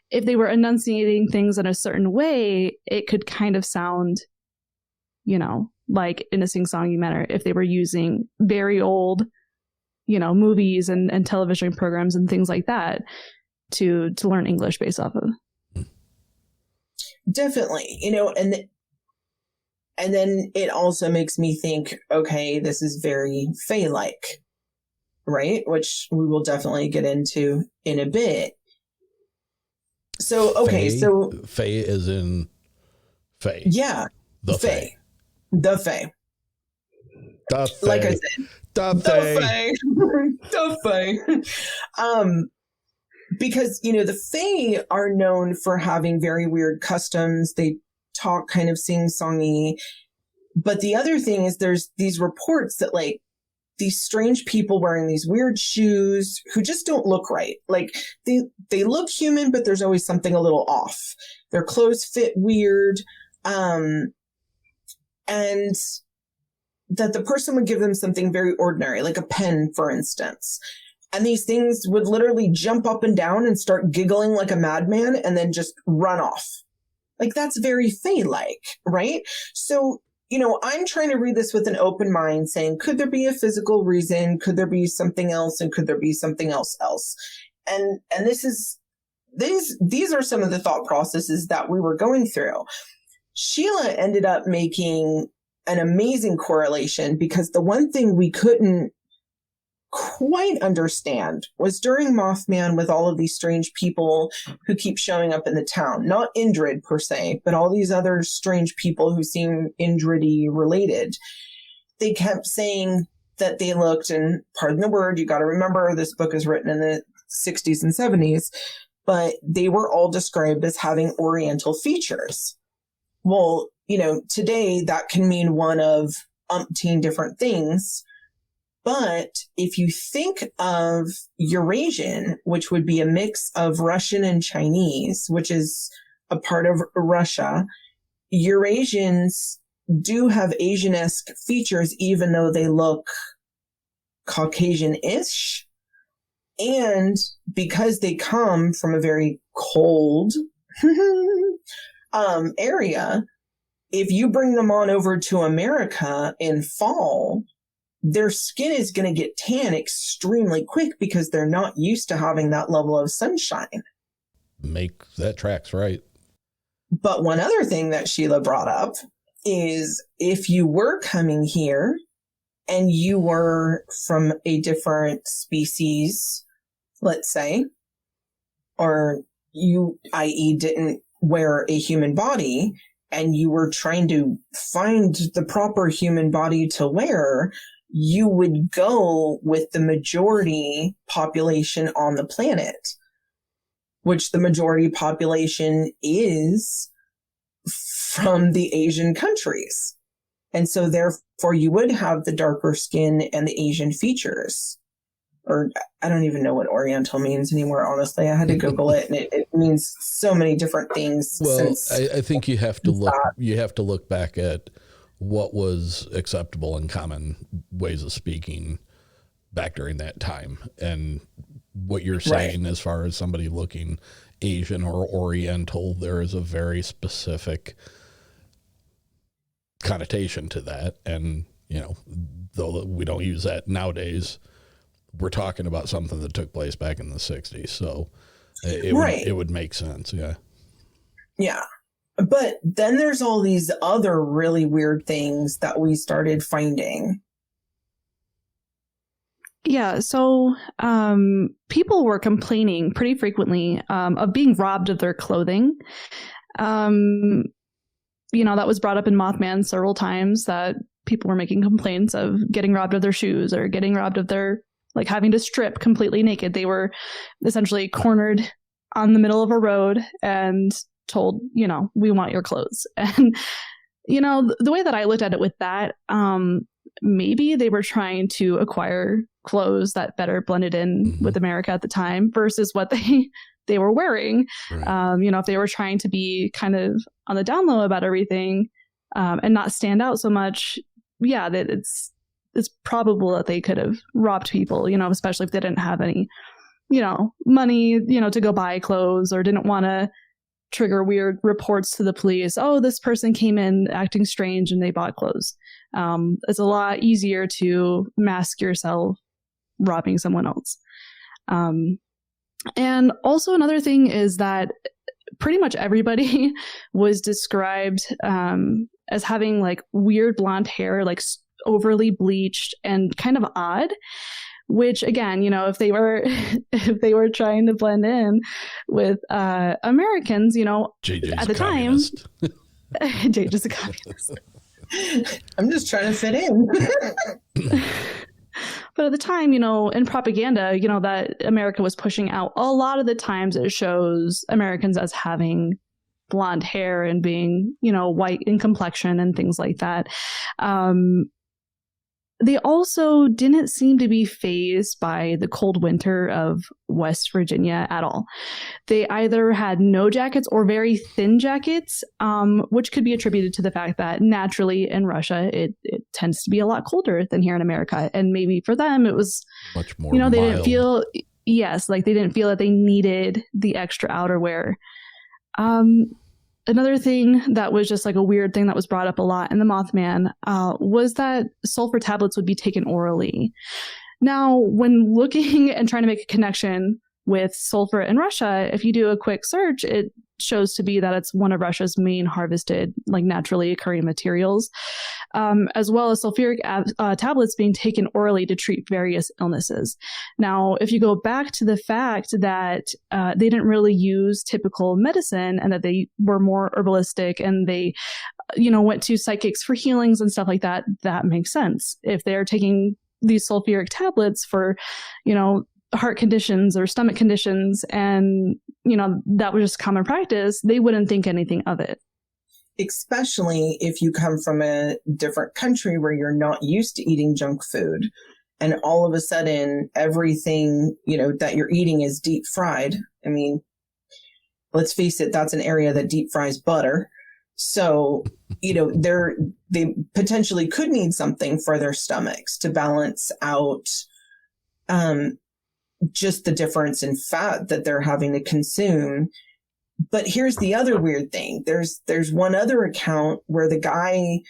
[SPEAKER 10] if they were enunciating things in a certain way, it could kind of sound, like in a sing-songy manner if they were using very old, movies and television programs and things like that to learn English based off of.
[SPEAKER 9] Definitely, and then it also makes me think, okay, this is very Fae-like, right? Which we will definitely get into in a bit. So, okay, so...
[SPEAKER 8] Fae is in Fae.
[SPEAKER 9] Yeah.
[SPEAKER 8] The Fae.
[SPEAKER 9] The Fae.
[SPEAKER 8] The Fae.
[SPEAKER 9] Like I said.
[SPEAKER 8] The Fae.
[SPEAKER 9] The Fae. Because, the Fae are known for having very weird customs. They talk kind of sing-songy. But the other thing is there's these reports that, like, these strange people wearing these weird shoes who just don't look right. Like, they look human, but there's always something a little off. Their clothes fit weird. And that the person would give them something very ordinary, like a pen, for instance. And these things would literally jump up and down and start giggling like a madman and then just run off. Like, that's very Fae-like, right? So, I'm trying to read this with an open mind, saying, could there be a physical reason? Could there be something else? And could there be something else? And these are some of the thought processes that we were going through. Shelia ended up making an amazing correlation, because the one thing we couldn't quite understand was during Mothman, with all of these strange people who keep showing up in the town, not Indrid per se, but all these other strange people who seem Indrid-y related. They kept saying that they looked, and pardon the word, you got to remember this book is written in the 60s and 70s, but they were all described as having Oriental features. Well, today that can mean one of umpteen different things. But if you think of Eurasian, which would be a mix of Russian and Chinese, which is a part of Russia, Eurasians do have Asian-esque features, even though they look Caucasian-ish. And because they come from a very cold area, if you bring them on over to America in fall, their skin is going to get tan extremely quick because they're not used to having that level of sunshine.
[SPEAKER 8] That tracks, right?
[SPEAKER 9] But one other thing that Sheila brought up is if you were coming here and you were from a different species, let's say, or you, i.e., didn't wear a human body, and you were trying to find the proper human body to wear, you would go with the majority population on the planet, which the majority population is from the Asian countries. And so therefore you would have the darker skin and the Asian features. Or I don't even know what Oriental means anymore, honestly. I had to Google it, and it means so many different things.
[SPEAKER 8] Well, I think you have to look back at what was acceptable and common ways of speaking back during that time. And what you're saying, right, as far as somebody looking Asian or Oriental, there is a very specific connotation to that. And, though we don't use that nowadays, we're talking about something that took place back in the 60s. So it would make sense. Yeah. Yeah.
[SPEAKER 9] But then there's all these other really weird things that we started finding.
[SPEAKER 10] Yeah, so people were complaining pretty frequently of being robbed of their clothing. That was brought up in Mothman several times, that people were making complaints of getting robbed of their shoes or getting robbed of their, like, having to strip completely naked. They were essentially cornered on the middle of a road and told, we want your clothes. And, the way that I looked at it with that, maybe they were trying to acquire clothes that better blended in with America at the time versus what they they were wearing.
[SPEAKER 8] Right.
[SPEAKER 10] If they were trying to be kind of on the down low about everything, and not stand out so much, that it's probable that they could have robbed people, especially if they didn't have any, money, to go buy clothes, or didn't want to trigger weird reports to the police. Oh, this person came in acting strange and they bought clothes. It's a lot easier to mask yourself robbing someone else. And also another thing is that pretty much everybody was described as having like weird blonde hair, like overly bleached and kind of odd. Which again, if they were trying to blend in with Americans,
[SPEAKER 8] JJ's
[SPEAKER 10] at the time, JJ's a communist.
[SPEAKER 9] I'm just trying to fit in.
[SPEAKER 10] But at the time, in propaganda, that America was pushing out, a lot of the times it shows Americans as having blonde hair and being, white in complexion and things like that. They also didn't seem to be fazed by the cold winter of West Virginia at all. They either had no jackets or very thin jackets, which could be attributed to the fact that naturally in Russia, it tends to be a lot colder than here in America. And maybe for them, it was
[SPEAKER 8] much more
[SPEAKER 10] they
[SPEAKER 8] mild.
[SPEAKER 10] didn't feel, they didn't feel that they needed the extra outerwear. Another thing that was just like a weird thing that was brought up a lot in the Mothman was that sulfur tablets would be taken orally. Now, when looking and trying to make a connection with sulfur in Russia, if you do a quick search, it shows to be that it's one of Russia's main harvested, like naturally occurring materials, as well as sulfuric tablets being taken orally to treat various illnesses. Now, if you go back to the fact that they didn't really use typical medicine and that they were more herbalistic and they, went to psychics for healings and stuff like that, that makes sense. If they're taking these sulfuric tablets for, heart conditions or stomach conditions, and that was just common practice, they wouldn't think anything of it.
[SPEAKER 9] Especially if you come from a different country where you're not used to eating junk food, and all of a sudden everything that you're eating is deep fried. I mean, let's face it, that's an area that deep fries butter. So they potentially could need something for their stomachs to balance out just the difference in fat that they're having to consume. But here's the other weird thing. There's one other account where the guy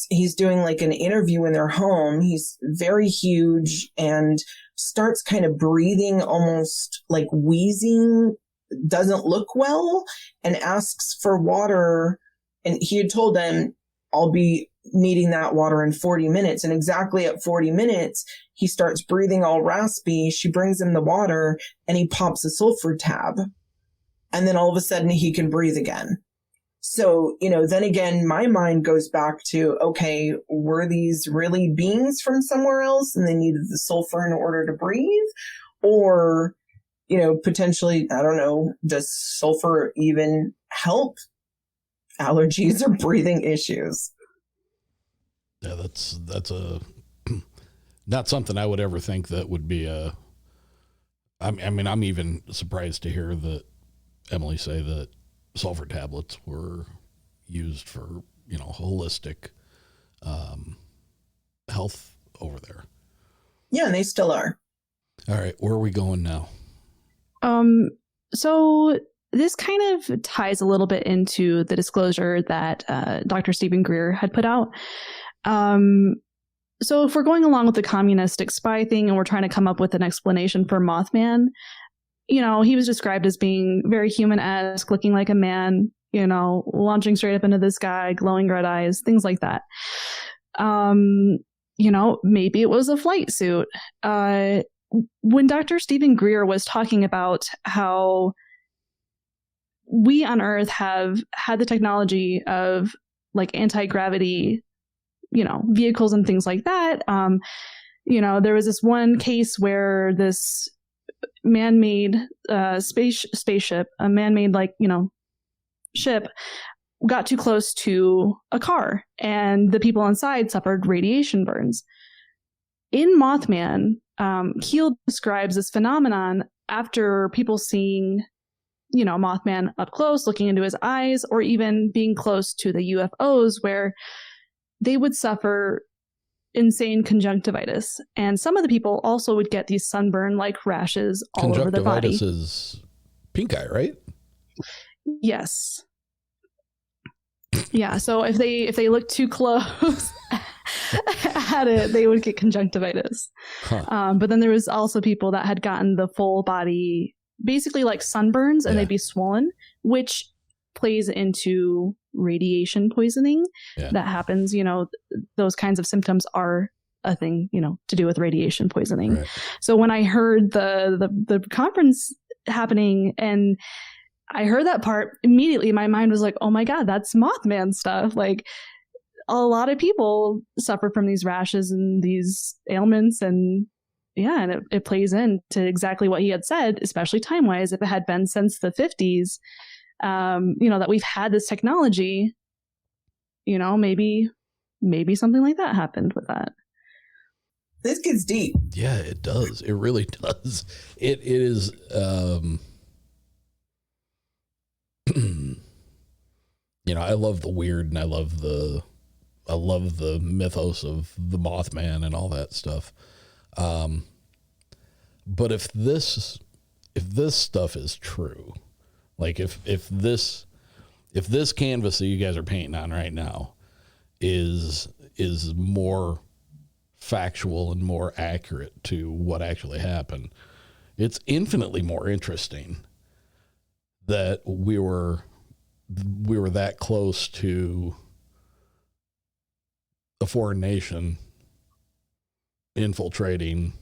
[SPEAKER 9] he's doing like an interview in their home. He's very huge and starts kind of breathing, almost like wheezing, doesn't look well, and asks for water. And he had told them, I'll be needing that water in 40 minutes. And exactly at 40 minutes, he starts breathing all raspy. She brings him the water and he pops a sulfur tab. And then all of a sudden he can breathe again. So, then again, my mind goes back to, okay, were these really beings from somewhere else and they needed the sulfur in order to breathe? Or, potentially, I don't know, does sulfur even help allergies or breathing issues?
[SPEAKER 8] Yeah, that's a not something I would ever think that would be I mean, I'm even surprised to hear that Emily say that sulfur tablets were used for, holistic health over there.
[SPEAKER 9] Yeah, and they still are.
[SPEAKER 8] All right, where are we going now?
[SPEAKER 10] So this kind of ties a little bit into the disclosure that Dr. Stephen Greer had put out. So if we're going along with the communistic spy thing and we're trying to come up with an explanation for Mothman, he was described as being very human-esque, looking like a man, launching straight up into the sky, glowing red eyes, things like that. Maybe it was a flight suit. When Dr. Stephen Greer was talking about how we on Earth have had the technology of like anti-gravity, vehicles and things like that. There was this one case where this man-made spaceship, a man-made ship, got too close to a car and the people inside suffered radiation burns. In Mothman, Keel describes this phenomenon after people seeing, Mothman up close, looking into his eyes, or even being close to the UFOs, where they would suffer insane conjunctivitis. And some of the people also would get these sunburn-like rashes all over the body.
[SPEAKER 8] Conjunctivitis is pink eye, right?
[SPEAKER 10] Yes. Yeah, so if they look too close at it, they would get conjunctivitis.
[SPEAKER 8] Huh.
[SPEAKER 10] But then there was also people that had gotten the full body, basically like sunburns, and they'd be swollen, which plays into radiation poisoning that happens. Those kinds of symptoms are a thing, to do with radiation poisoning. Right. So when I heard the conference happening and I heard that part, immediately my mind was like, oh my God, that's Mothman stuff. Like, a lot of people suffer from these rashes and these ailments, and it plays into exactly what he had said, especially time-wise. If it had been since the 50s, that we've had this technology, maybe something like that happened with that.
[SPEAKER 9] This gets deep.
[SPEAKER 8] Yeah, it does. It really does. It is, I love the weird, and I love the mythos of the Mothman and all that stuff. But if this stuff is true, like if this canvas that you guys are painting on right now is more factual and more accurate to what actually happened, it's infinitely more interesting that we were that close to a foreign nation infiltrating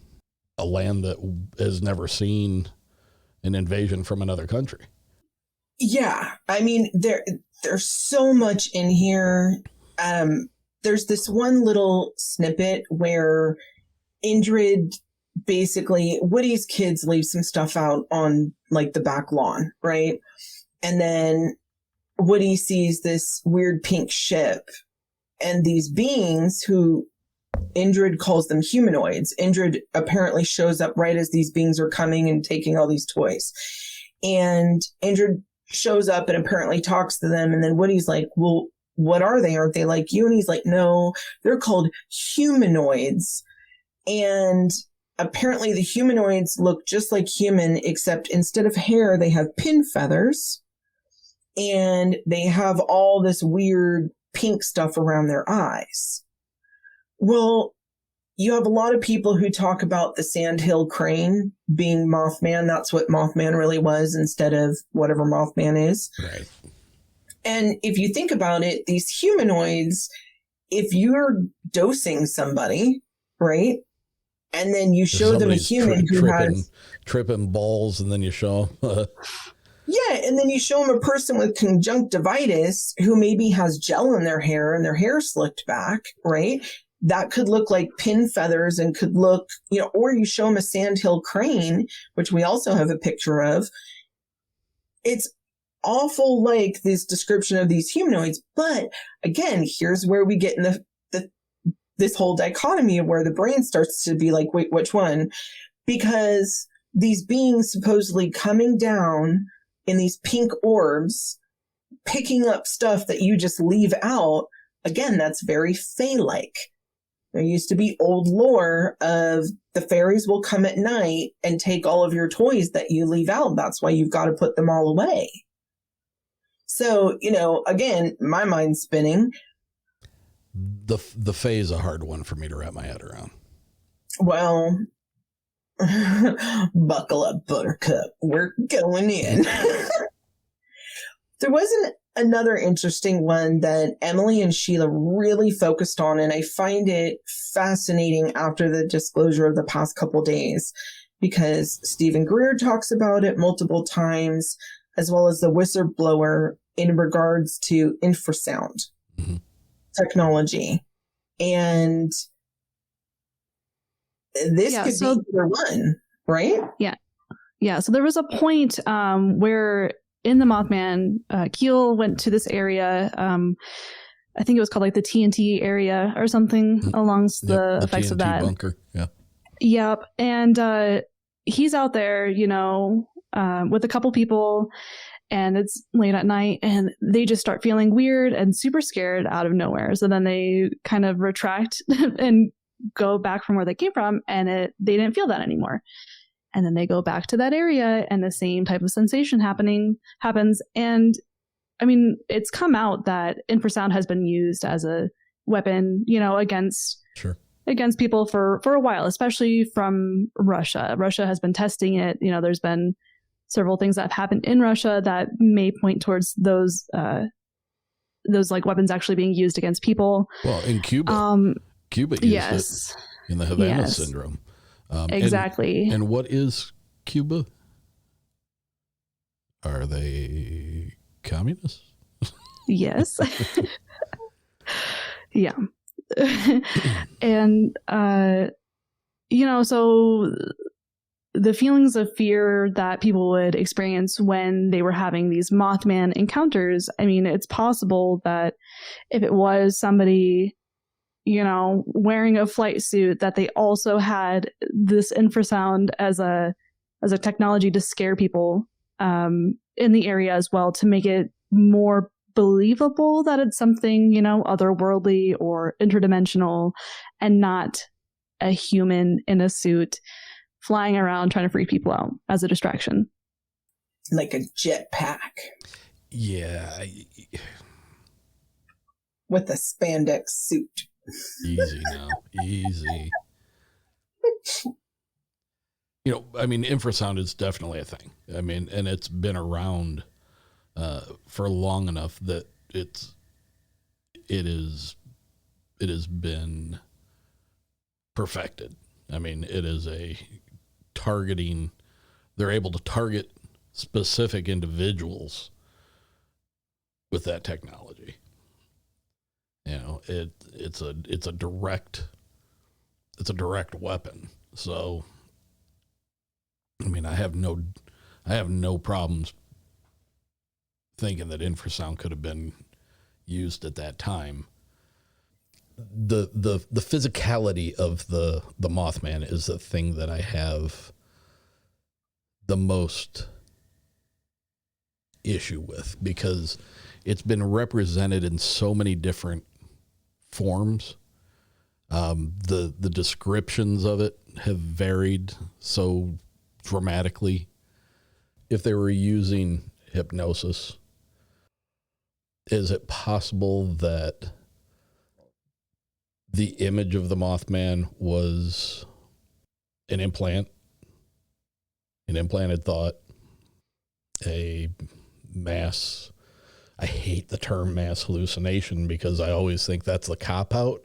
[SPEAKER 8] a land that has never seen an invasion from another country.
[SPEAKER 9] Yeah. I mean, there's so much in here. There's this one little snippet where Indrid, basically, Woody's kids leave some stuff out on like the back lawn, right? And then Woody sees this weird pink ship and these beings who Indrid calls them humanoids. Indrid apparently shows up right as these beings are coming and taking all these toys. And Indrid shows up and apparently talks to them. And then Woody's like, well, what are they? Aren't they like you? And he's like, no, they're called humanoids. And apparently the humanoids look just like human, except instead of hair, they have pin feathers. And they have all this weird pink stuff around their eyes. Well, you have a lot of people who talk about the sandhill crane being Mothman. That's what Mothman really was, instead of whatever Mothman is.
[SPEAKER 8] Right.
[SPEAKER 9] And if you think about it, these humanoids, if you're dosing somebody, right, and then you show them a human who has
[SPEAKER 8] tripping balls, and then you show
[SPEAKER 9] yeah, and then you show them a person with conjunctivitis who maybe has gel in their hair and their hair slicked back, right? That could look like pin feathers and could look, or you show them a sandhill crane, which we also have a picture of. It's awful, like this description of these humanoids. But again, here's where we get in this whole dichotomy of where the brain starts to be like, wait, which one? Because these beings supposedly coming down in these pink orbs, picking up stuff that you just leave out. Again, that's very Fae-like. There used to be old lore of the fairies will come at night and take all of your toys that you leave out. That's why you've got to put them all away. So, again, my mind's spinning.
[SPEAKER 8] The Fae is a hard one for me to wrap my head around.
[SPEAKER 9] Well, buckle up, Buttercup. We're going in. There wasn't another interesting one that Emily and Sheila really focused on, and I find it fascinating after the disclosure of the past couple days, because Stephen Greer talks about it multiple times, as well as the whistleblower in regards to infrasound technology. And this could be either one, right?
[SPEAKER 10] Yeah. Yeah. So there was a point where in the Mothman, Keel went to this area. I think it was called like the TNT area or something along the effects
[SPEAKER 8] TNT
[SPEAKER 10] of that.
[SPEAKER 8] bunker. Yeah.
[SPEAKER 10] Yep. And he's out there, with a couple people, and it's late at night, and they just start feeling weird and super scared out of nowhere. So then they kind of retract and go back from where they came from, and they didn't feel that anymore. And then they go back to that area, and the same type of sensation happens. And I mean, it's come out that infrasound has been used as a weapon, against people for a while, especially from Russia. Russia has been testing it. There's been several things that have happened in Russia that may point towards those like weapons actually being used against people.
[SPEAKER 8] Well, in Cuba, Cuba used it in the Havana syndrome.
[SPEAKER 10] Exactly.
[SPEAKER 8] And what is Cuba? Are they communists?
[SPEAKER 10] Yes. Yeah. And, so the feelings of fear that people would experience when they were having these Mothman encounters, I mean, it's possible that if it was somebody, wearing a flight suit, that they also had this infrasound as a technology to scare people in the area as well, to make it more believable that it's something, otherworldly or interdimensional, and not a human in a suit flying around trying to freak people out as a distraction.
[SPEAKER 9] Like a jetpack.
[SPEAKER 8] Yeah.
[SPEAKER 9] With a spandex suit.
[SPEAKER 8] Easy now. Easy. Infrasound is definitely a thing. I mean, and it's been around for long enough that it has been perfected. I mean, it is a targeting. They're able to target specific individuals with that technology. It's a direct weapon. So, I mean, I have no problems thinking that infrasound could have been used at that time. The physicality of the Mothman is the thing that I have the most issue with, because it's been represented in so many different forms. The descriptions of it have varied so dramatically. If they were using hypnosis, is it possible that the image of the Mothman was an implanted thought, a mass, I hate the term mass hallucination because I always think that's the cop out,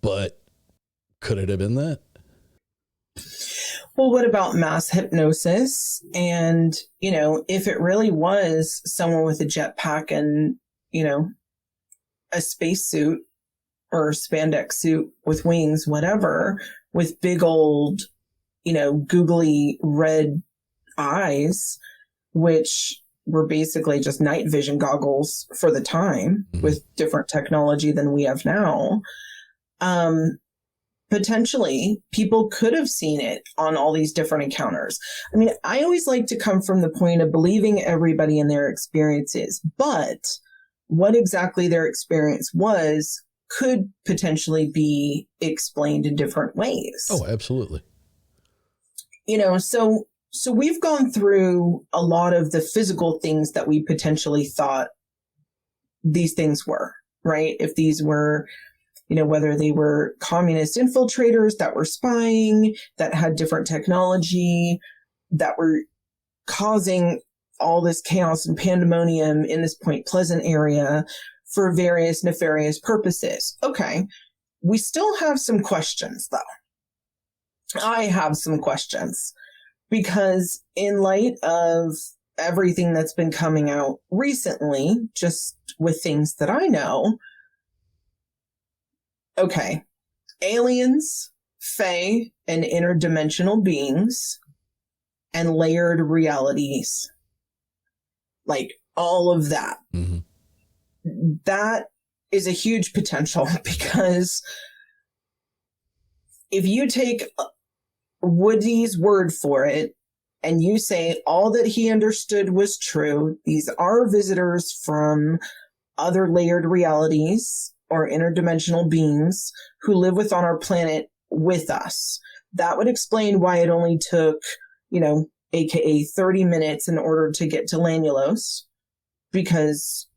[SPEAKER 8] but could it have been that?
[SPEAKER 9] Well, what about mass hypnosis? And, if it really was someone with a jetpack and, a spacesuit or spandex suit with wings, whatever, with big old, googly red eyes, which were basically just night vision goggles for the time, with different technology than we have now. Potentially people could have seen it on all these different encounters. I mean, I always like to come from the point of believing everybody in their experiences, but what exactly their experience was could potentially be explained in different ways.
[SPEAKER 8] Oh, absolutely.
[SPEAKER 9] So we've gone through a lot of the physical things that we potentially thought these things were, right? If these were, whether they were communist infiltrators that were spying, that had different technology, that were causing all this chaos and pandemonium in this Point Pleasant area for various nefarious purposes. Okay. We still have some questions, though. I have some questions. Because in light of everything that's been coming out recently, just with things that I know, okay, aliens, fae, and interdimensional beings, and layered realities, like all of that.
[SPEAKER 8] Mm-hmm.
[SPEAKER 9] That is a huge potential, because if you take Woody's word for it, and you say all that he understood was true, these are visitors from other layered realities or interdimensional beings who live on our planet with us, that would explain why it only took, AKA 30 minutes in order to get to Lanulos, because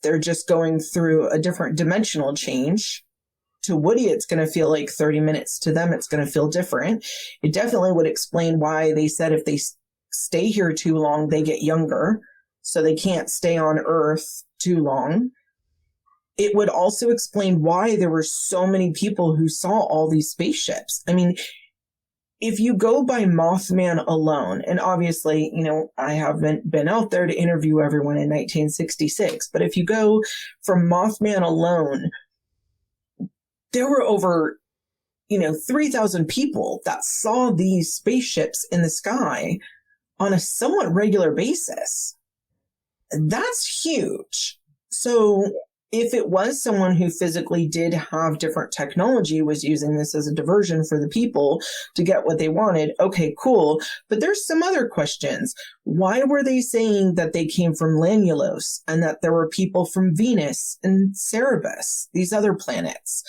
[SPEAKER 9] they're just going through a different dimensional change. To Woody, it's going to feel like 30 minutes. To them, it's going to feel different. It definitely would explain why they said if they stay here too long, they get younger. So they can't stay on Earth too long. It would also explain why there were so many people who saw all these spaceships. I mean, if you go by Mothman alone, and obviously, I haven't been out there to interview everyone in 1966, but if you go from Mothman alone, there were over, 3,000 people that saw these spaceships in the sky on a somewhat regular basis. That's huge. So if it was someone who physically did have different technology, was using this as a diversion for the people to get what they wanted, okay, cool. But there's some other questions. Why were they saying that they came from Lanulos and that there were people from Venus and Cerebus, these other planets?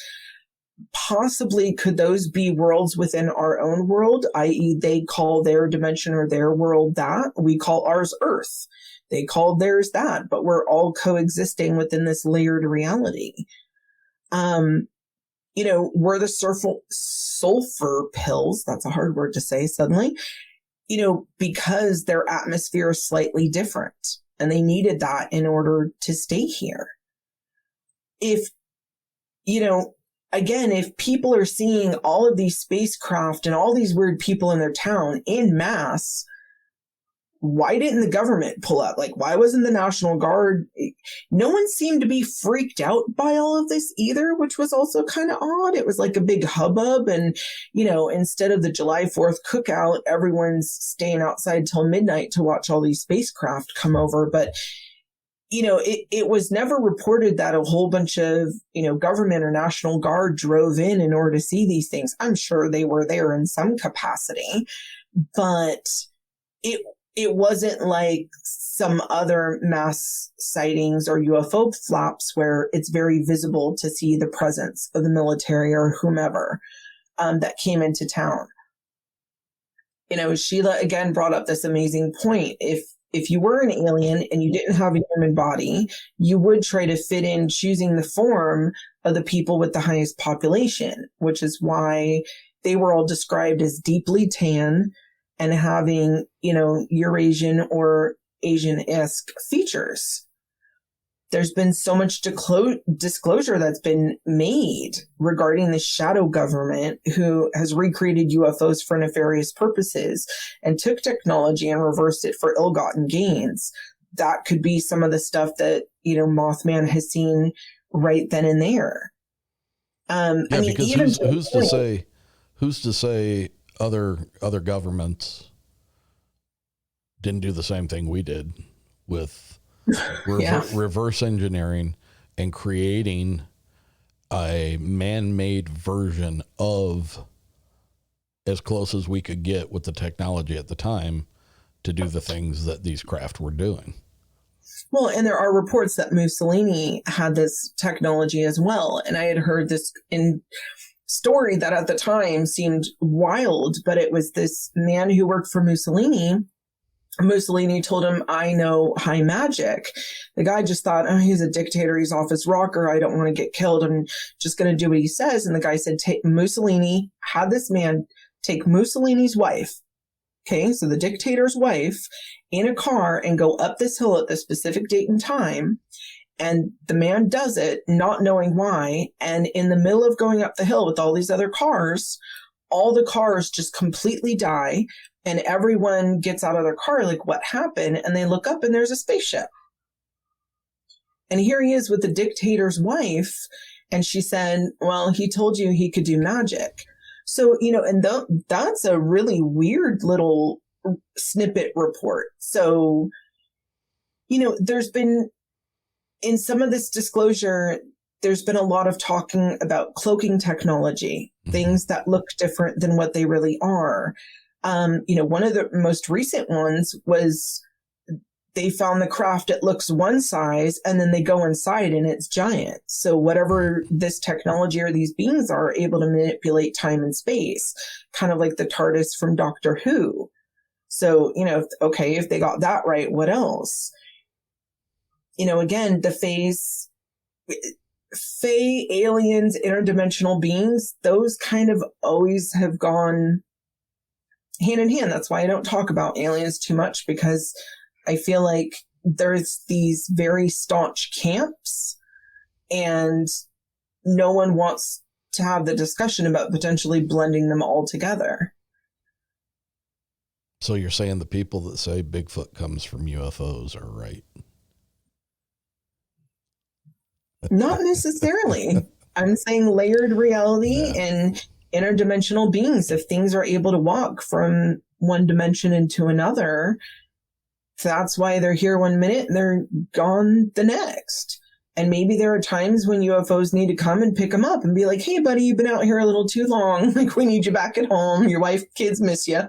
[SPEAKER 9] Possibly could those be worlds within our own world, i.e. they call their dimension or their world that, we call ours Earth. They called theirs that, but we're all coexisting within this layered reality. Were the sulfur pills, that's a hard word to say suddenly, because their atmosphere is slightly different and they needed that in order to stay here. Again, if people are seeing all of these spacecraft and all these weird people in their town in mass, why didn't the government pull up? Like, why wasn't the National Guard? No one seemed to be freaked out by all of this either, which was also kind of odd. It was like a big hubbub. And, instead of the July 4th cookout, everyone's staying outside till midnight to watch all these spacecraft come over. But it was never reported that a whole bunch of, government or National Guard drove in order to see these things. I'm sure they were there in some capacity, but it wasn't like some other mass sightings or UFO flaps where it's very visible to see the presence of the military or whomever that came into town. Sheila again brought up this amazing point. If you were an alien and you didn't have a human body, you would try to fit in choosing the form of the people with the highest population, which is why they were all described as deeply tan and having, Eurasian or Asian-esque features. There's been so much disclosure that's been made regarding the shadow government who has recreated UFOs for nefarious purposes and took technology and reversed it for ill-gotten gains. That could be some of the stuff that, Mothman has seen right then and there.
[SPEAKER 8] Because who's to say other governments didn't do the same thing we did with reverse engineering and creating a man-made version of as close as we could get with the technology at the time to do the things that these craft were doing.
[SPEAKER 9] Well, and there are reports that Mussolini had this technology as well. And I had heard this story that at the time seemed wild, but it was this man who worked for Mussolini. Mussolini told him, I know high magic. The guy just thought, he's a dictator. He's off his rocker. I don't want to get killed. I'm just going to do what he says. And the guy said, Mussolini had this man take Mussolini's wife. Okay. So the dictator's wife in a car and go up this hill at this specific date and time. And the man does it not knowing why. And in the middle of going up the hill with all these other cars, all the cars just completely die. And everyone gets out of their car like, what happened? And they look up and there's a spaceship. And here he is with the dictator's wife. And she said, well, he told you he could do magic. So, and that's a really weird little snippet report. So, there's been, in some of this disclosure, there's been a lot of talking about cloaking technology things that look different than what they really are. One of the most recent ones was they found the craft, it looks one size, and then they go inside and it's giant. So whatever this technology or these beings are able to manipulate time and space, kind of like the TARDIS from Doctor Who. So, if they got that right, what else? Again, the Fae, aliens, interdimensional beings, those kind of always have gone hand in hand. That's why I don't talk about aliens too much, because I feel like there's these very staunch camps and no one wants to have the discussion about potentially blending them all together.
[SPEAKER 8] So you're saying the people that say Bigfoot comes from UFOs are right?
[SPEAKER 9] Not necessarily. I'm saying layered reality and interdimensional beings. If things are able to walk from one dimension into another, that's why they're here one minute and they're gone the next. And maybe there are times when UFOs need to come and pick them up and be like, hey, buddy, you've been out here a little too long. Like, we need you back at home. Your wife, kids miss you.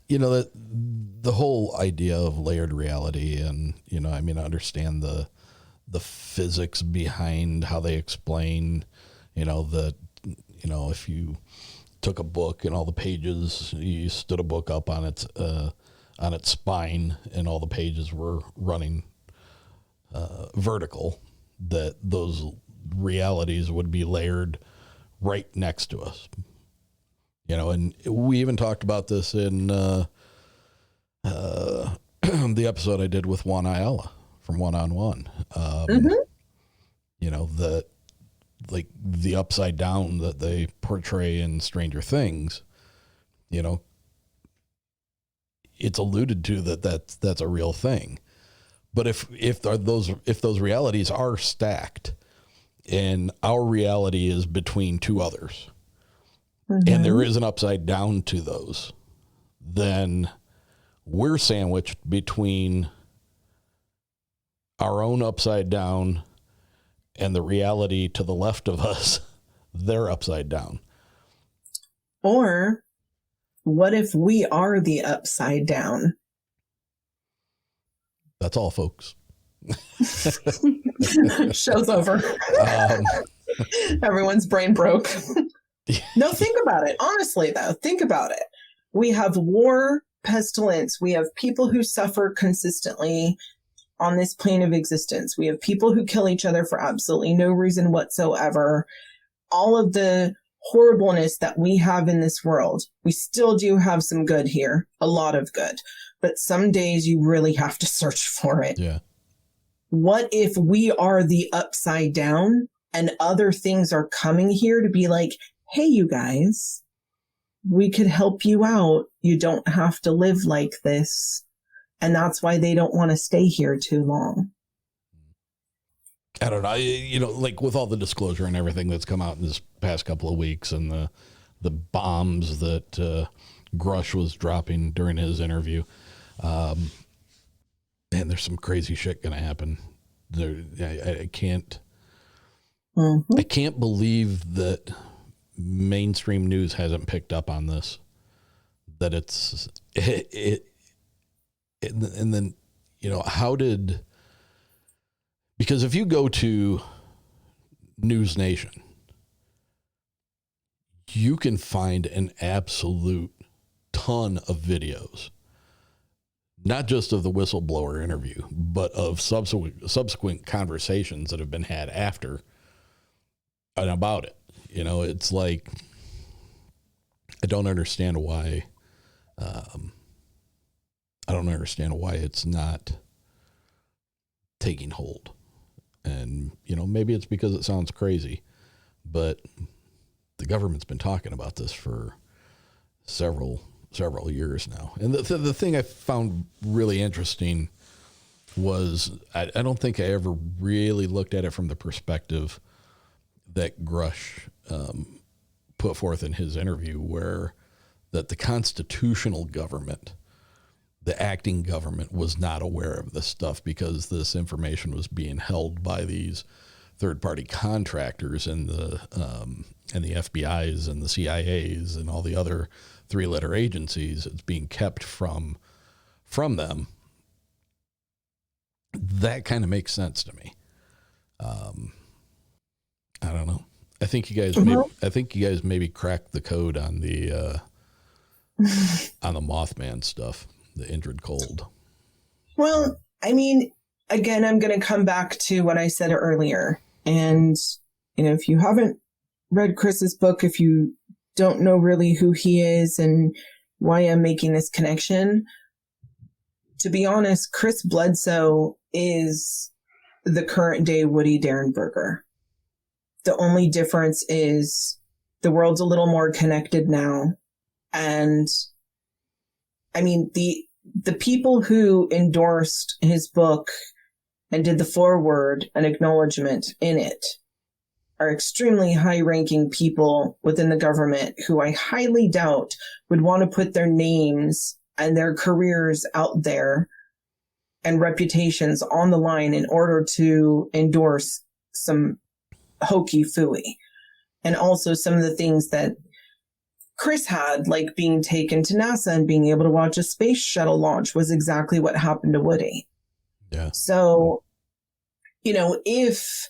[SPEAKER 8] That the whole idea of layered reality, and, I understand the physics behind how they explain, if you took a book and all the pages, you stood a book up on its spine and all the pages were running vertical, that those realities would be layered right next to us. And we even talked about this in the episode I did with Juan Ayala from One on One. That like the upside down that they portray in Stranger Things, it's alluded to that's a real thing. But if those realities are stacked and our reality is between two others, and there is an upside down to those, then we're sandwiched between our own upside down and the reality to the left of us, they're upside down.
[SPEAKER 9] Or what if we are the upside down?
[SPEAKER 8] That's all, folks.
[SPEAKER 9] Show's over. Everyone's brain broke. No, think about it. Honestly, though, think about it. We have war, pestilence. We have people who suffer consistently on this plane of existence. We have people who kill each other for absolutely no reason whatsoever. All of the horribleness that we have in this world, we still do have some good here, a lot of good. But some days you really have to search for it.
[SPEAKER 8] Yeah.
[SPEAKER 9] What if we are the upside down and other things are coming here to be like, hey, you guys, we could help you out. You don't have to live like this. And that's why they don't want to stay here too long.
[SPEAKER 8] I don't know. Like with all the disclosure and everything that's come out in this past couple of weeks, and the bombs that Grush was dropping during his interview, and there's some crazy shit going to happen. I can't believe that mainstream news hasn't picked up on this. That and then, because if you go to News Nation, you can find an absolute ton of videos, not just of the whistleblower interview, but of subsequent conversations that have been had after and about it. It's like, I don't understand why, it's not taking hold. And, maybe it's because it sounds crazy, but the government's been talking about this for several years now. And the thing I found really interesting was, I don't think I ever really looked at it from the perspective that Grush put forth in his interview, where that the constitutional government, the acting government, was not aware of this stuff because this information was being held by these third-party contractors and the FBI's and the CIA's and all the other three-letter agencies. It's being kept from them. That kind of makes sense to me. I don't know. I think you guys maybe cracked the code on the Mothman stuff, the Indrid Cold.
[SPEAKER 9] Well, I mean, again, I'm going to come back to what I said earlier. And, if you haven't read Chris's book, if you don't know really who he is and why I'm making this connection, to be honest, Chris Bledsoe is the current day Woody Derenberger. The only difference is the world's a little more connected now. And I mean, the people who endorsed his book and did the foreword and acknowledgement in it are extremely high-ranking people within the government who I highly doubt would want to put their names and their careers out there and reputations on the line in order to endorse some hokey phooey. And also some of the things that Chris had, like being taken to NASA and being able to watch a space shuttle launch, was exactly what happened to Woody.
[SPEAKER 8] Yeah.
[SPEAKER 9] So, if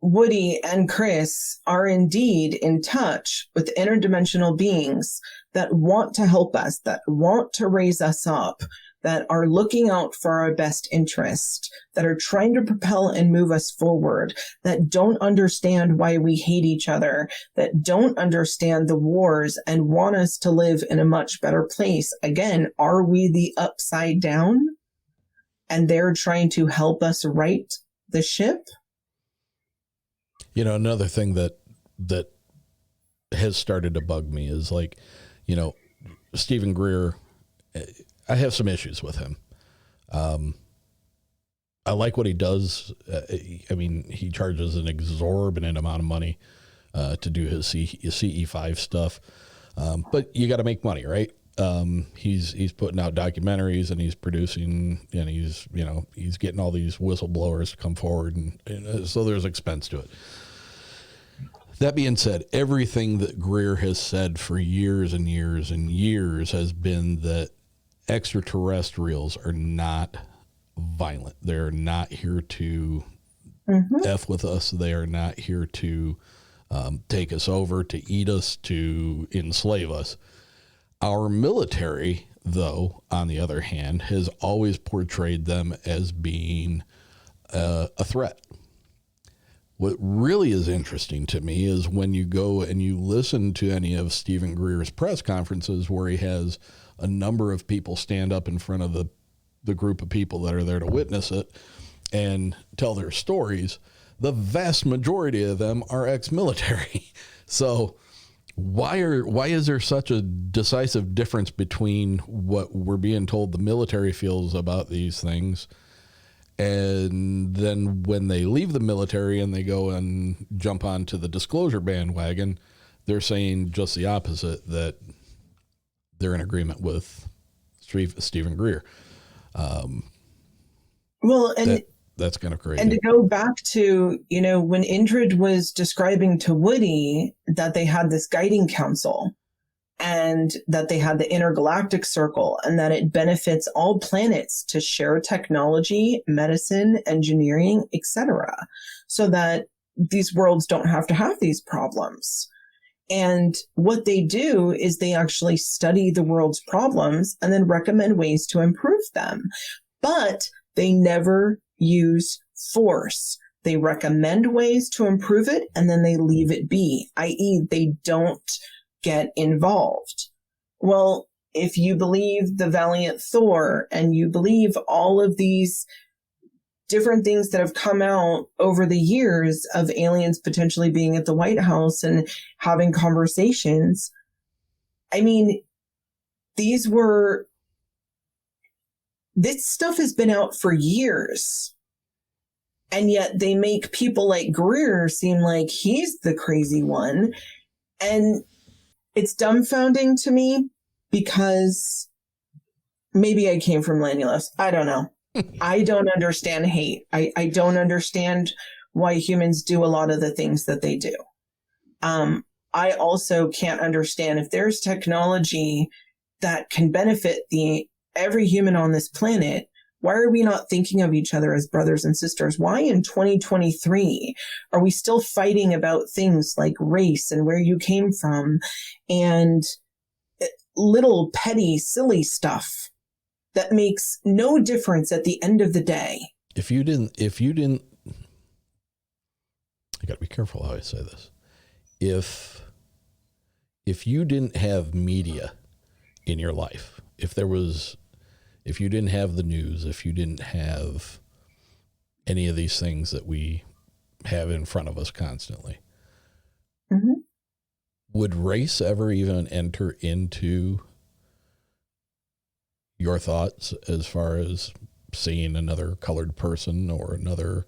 [SPEAKER 9] Woody and Chris are indeed in touch with interdimensional beings that want to help us, that want to raise us up, that are looking out for our best interest, that are trying to propel and move us forward, that don't understand why we hate each other, that don't understand the wars and want us to live in a much better place. Again, are we the upside down? And they're trying to help us right the ship?
[SPEAKER 8] Another thing that has started to bug me is Stephen Greer. I have some issues with him. I like what he does. He charges an exorbitant amount of money to do his CE5 stuff. But you got to make money, right? He's putting out documentaries and he's producing, and he's getting all these whistleblowers to come forward, and so there's expense to it. That being said, everything that Greer has said for years and years and years has been that extraterrestrials are not violent. They're not here to F with us. They are not here to take us over, to eat us, to enslave us. Our military, though, on the other hand, has always portrayed them as being a threat. What really is interesting to me is when you go and you listen to any of Stephen Greer's press conferences where he has a number of people stand up in front of the group of people that are there to witness it and tell their stories, the vast majority of them are ex-military. So why is there such a decisive difference between what we're being told the military feels about these things, and then when they leave the military and they go and jump onto the disclosure bandwagon, they're saying just the opposite, that they're in agreement with Stephen Greer. That's kind of crazy.
[SPEAKER 9] And to go back to, when Indrid was describing to Woody that they had this guiding council and that they had the intergalactic circle and that it benefits all planets to share technology, medicine, engineering, etc., so that these worlds don't have to have these problems. And what they do is they actually study the world's problems and then recommend ways to improve them. But they never use force. They recommend ways to improve it and then they leave it be, i.e. they don't get involved. Well, if you believe the valiant Thor and you believe all of these different things that have come out over the years of aliens potentially being at the White House and having conversations, this stuff has been out for years. And yet they make people like Greer seem like he's the crazy one. And it's dumbfounding to me because maybe I came from Lanulus. I don't know. I don't understand hate. I don't understand why humans do a lot of the things that they do. I also can't understand if there's technology that can benefit every human on this planet. Why are we not thinking of each other as brothers and sisters? Why in 2023 are we still fighting about things like race and where you came from and little petty, silly stuff that makes no difference at the end of the day?
[SPEAKER 8] If you didn't, I got to be careful how I say this. If you didn't have media in your life, if you didn't have the news, if you didn't have any of these things that we have in front of us constantly,
[SPEAKER 9] mm-hmm.
[SPEAKER 8] would race ever even enter into your thoughts as far as seeing another colored person or another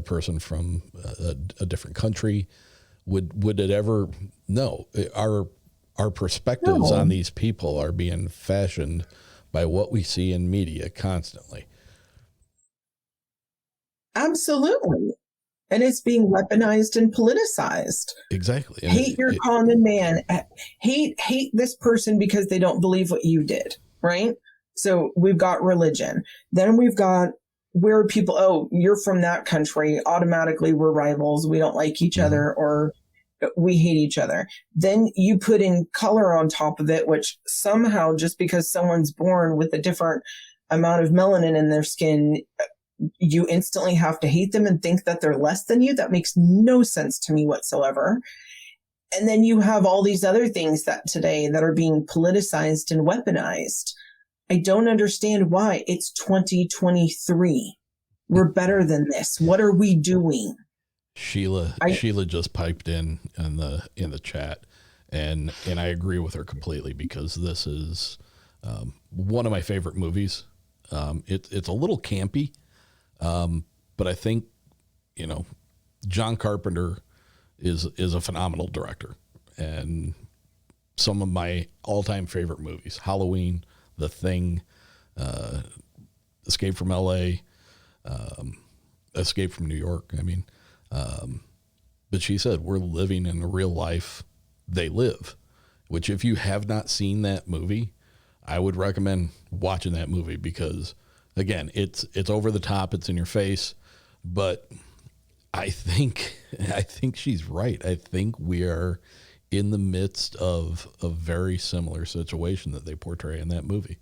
[SPEAKER 8] person from a different country? Would it ever? No. Our perspectives on these people are being fashioned by what we see in media constantly.
[SPEAKER 9] Absolutely. And it's being weaponized and politicized.
[SPEAKER 8] Exactly. And
[SPEAKER 9] hate your common man. Hate this person because they don't believe what you did, right? So we've got religion. Then we've got where people, oh, you're from that country. Automatically, we're rivals. We don't like each other, or we hate each other. Then you put in color on top of it, which somehow, just because someone's born with a different amount of melanin in their skin, you instantly have to hate them and think that they're less than you. That makes no sense to me whatsoever. And then you have all these other things that today that are being politicized and weaponized. I don't understand why. It's 2023. We're better than this. What are we doing?
[SPEAKER 8] Sheila just piped in the chat, and I agree with her completely, because this is one of my favorite movies. It's a little campy, but I think, John Carpenter is a phenomenal director, and some of my all-time favorite movies: Halloween, The Thing, Escape from L.A., Escape from New York. But she said we're living in the real life they live, which, if you have not seen that movie, I would recommend watching that movie, because, again, it's over the top, it's in your face, but I think she's right. I think we are in the midst of a very similar situation that they portray in that movie.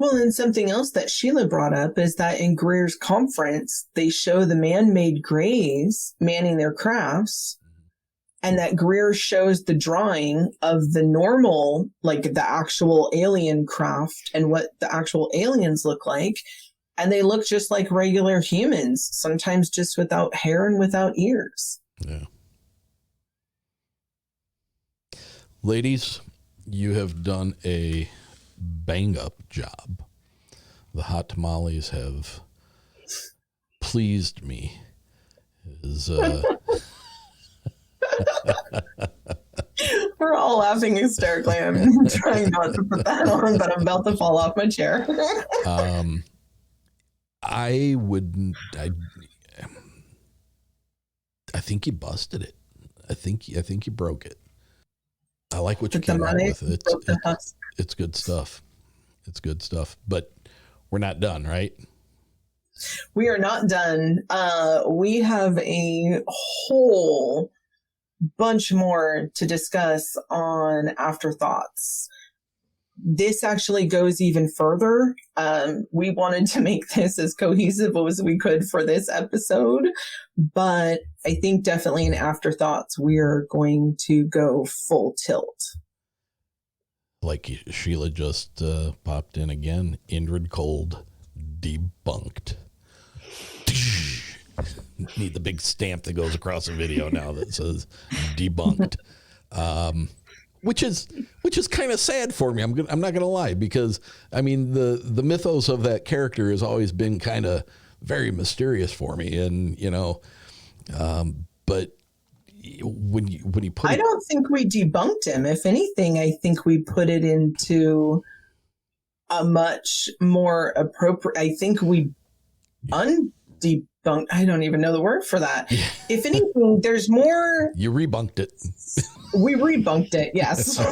[SPEAKER 9] Well, and something else that Sheila brought up is that in Greer's conference, they show the man-made graves manning their crafts, and that Greer shows the drawing of the normal, like the actual alien craft and what the actual aliens look like. And they look just like regular humans, sometimes just without hair and without ears.
[SPEAKER 8] Yeah. Ladies, you have done a bang-up job. The hot tamales have pleased me.
[SPEAKER 9] We're all laughing hysterically. I'm trying not to put that on, but I'm about to fall off my chair.
[SPEAKER 8] I think you busted it. I think you broke it. I like what you came up with. It's good stuff. It's good stuff. But we're not done, right?
[SPEAKER 9] We are not done. We have a whole bunch more to discuss on Afterthoughts. This actually goes even further. We wanted to make this as cohesive as we could for this episode, but I think definitely in Afterthoughts, we're going to go full tilt.
[SPEAKER 8] Like Sheila just popped in again. Indrid Cold debunked. Need the big stamp that goes across the video now that says debunked. Which is kind of sad for me. I'm not gonna lie, because the mythos of that character has always been kind of very mysterious for me, and but when you put
[SPEAKER 9] I don't think we debunked him. If anything, I think we put it into a much more appropriate. I think we undebunked. I don't even know the word for that. If anything, there's more.
[SPEAKER 8] You rebunked it.
[SPEAKER 9] We rebunked it. Yes.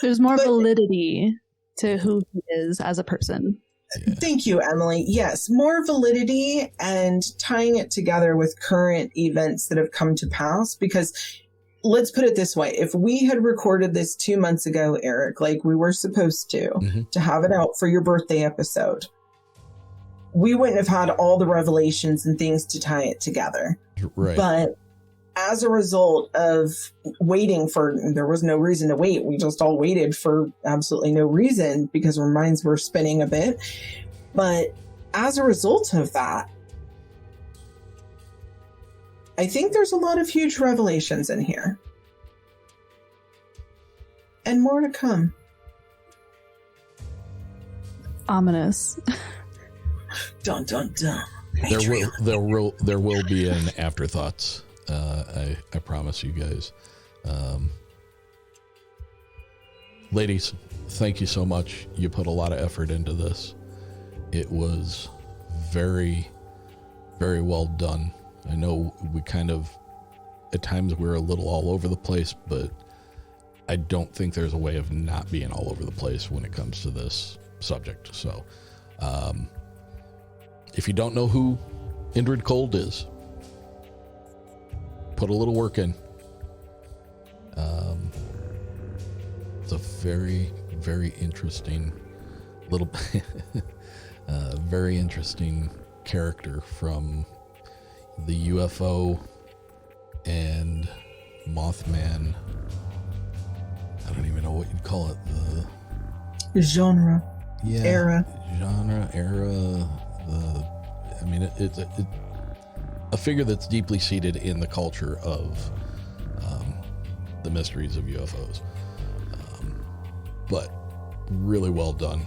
[SPEAKER 10] There's more validity to who he is as a person.
[SPEAKER 8] Yeah.
[SPEAKER 9] Thank you, Emily. Yes, more validity and tying it together with current events that have come to pass. Because let's put it this way. If we had recorded this 2 months ago, Eric, like we were supposed to have it out for your birthday episode, we wouldn't have had all the revelations and things to tie it together.
[SPEAKER 8] Right.
[SPEAKER 9] But as a result of waiting there was no reason to wait. We just all waited for absolutely no reason because our minds were spinning a bit. But as a result of that, I think there's a lot of huge revelations in here. And more to come.
[SPEAKER 10] Ominous.
[SPEAKER 9] Dun, dun, dun.
[SPEAKER 8] There will be an afterthoughts. I promise you guys. Ladies, thank you so much. You put a lot of effort into this. It was very, very well done. I know we kind of, at times we're a little all over the place, but I don't think there's a way of not being all over the place when it comes to this subject. So, if you don't know who Indrid Cold is, put a little work in. It's a very, very interesting very interesting character from the UFO and Mothman. I don't even know what you'd call it.
[SPEAKER 9] The genre.
[SPEAKER 8] Yeah.
[SPEAKER 9] Era.
[SPEAKER 8] I mean, it's a figure that's deeply seated in the culture of the mysteries of UFOs. But really well done.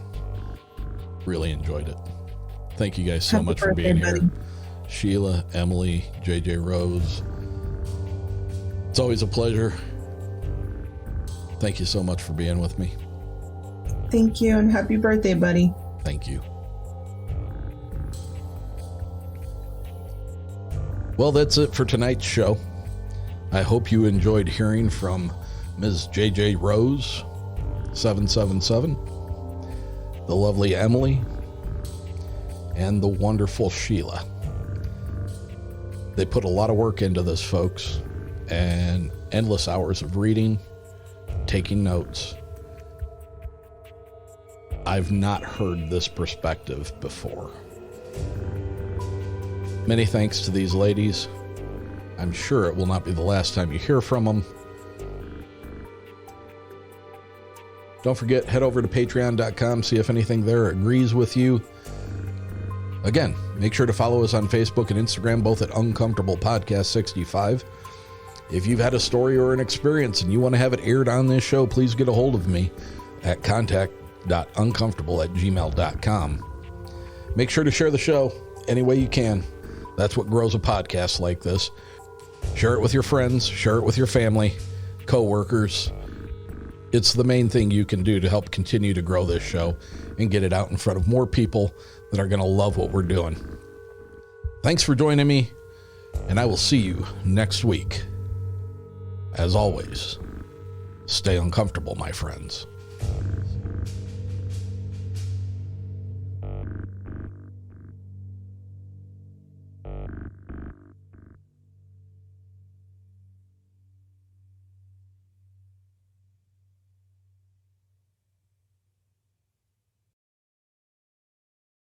[SPEAKER 8] Really enjoyed it. Thank you guys so
[SPEAKER 9] Happy
[SPEAKER 8] much for
[SPEAKER 9] birthday,
[SPEAKER 8] being here.
[SPEAKER 9] buddy.
[SPEAKER 8] Sheila, Emily, JJ Rose. It's always a pleasure. Thank you so much for being with me.
[SPEAKER 9] Thank you, and happy birthday, buddy.
[SPEAKER 8] Thank you. Well, that's it for tonight's show. I hope you enjoyed hearing from Ms. JJ Rose, 777, the lovely Emily, and the wonderful Sheila. They put a lot of work into this, folks, and endless hours of reading, taking notes. I've not heard this perspective before. Many thanks to these ladies. I'm sure it will not be the last time you hear from them. Don't forget, head over to patreon.com, see if anything there agrees with you. Again, make sure to follow us on Facebook and Instagram, both at uNcomfortable Podcast 65. If you've had a story or an experience and you want to have it aired on this show, please get a hold of me at contact.uncomfortable@gmail.com. Make sure to share the show any way you can. That's what grows a podcast like this. Share it with your friends, share it with your family, co-workers. It's the main thing you can do to help continue to grow this show and get it out in front of more people that are going to love what we're doing. Thanks for joining me, and I will see you next week. As always, stay uncomfortable, my friends.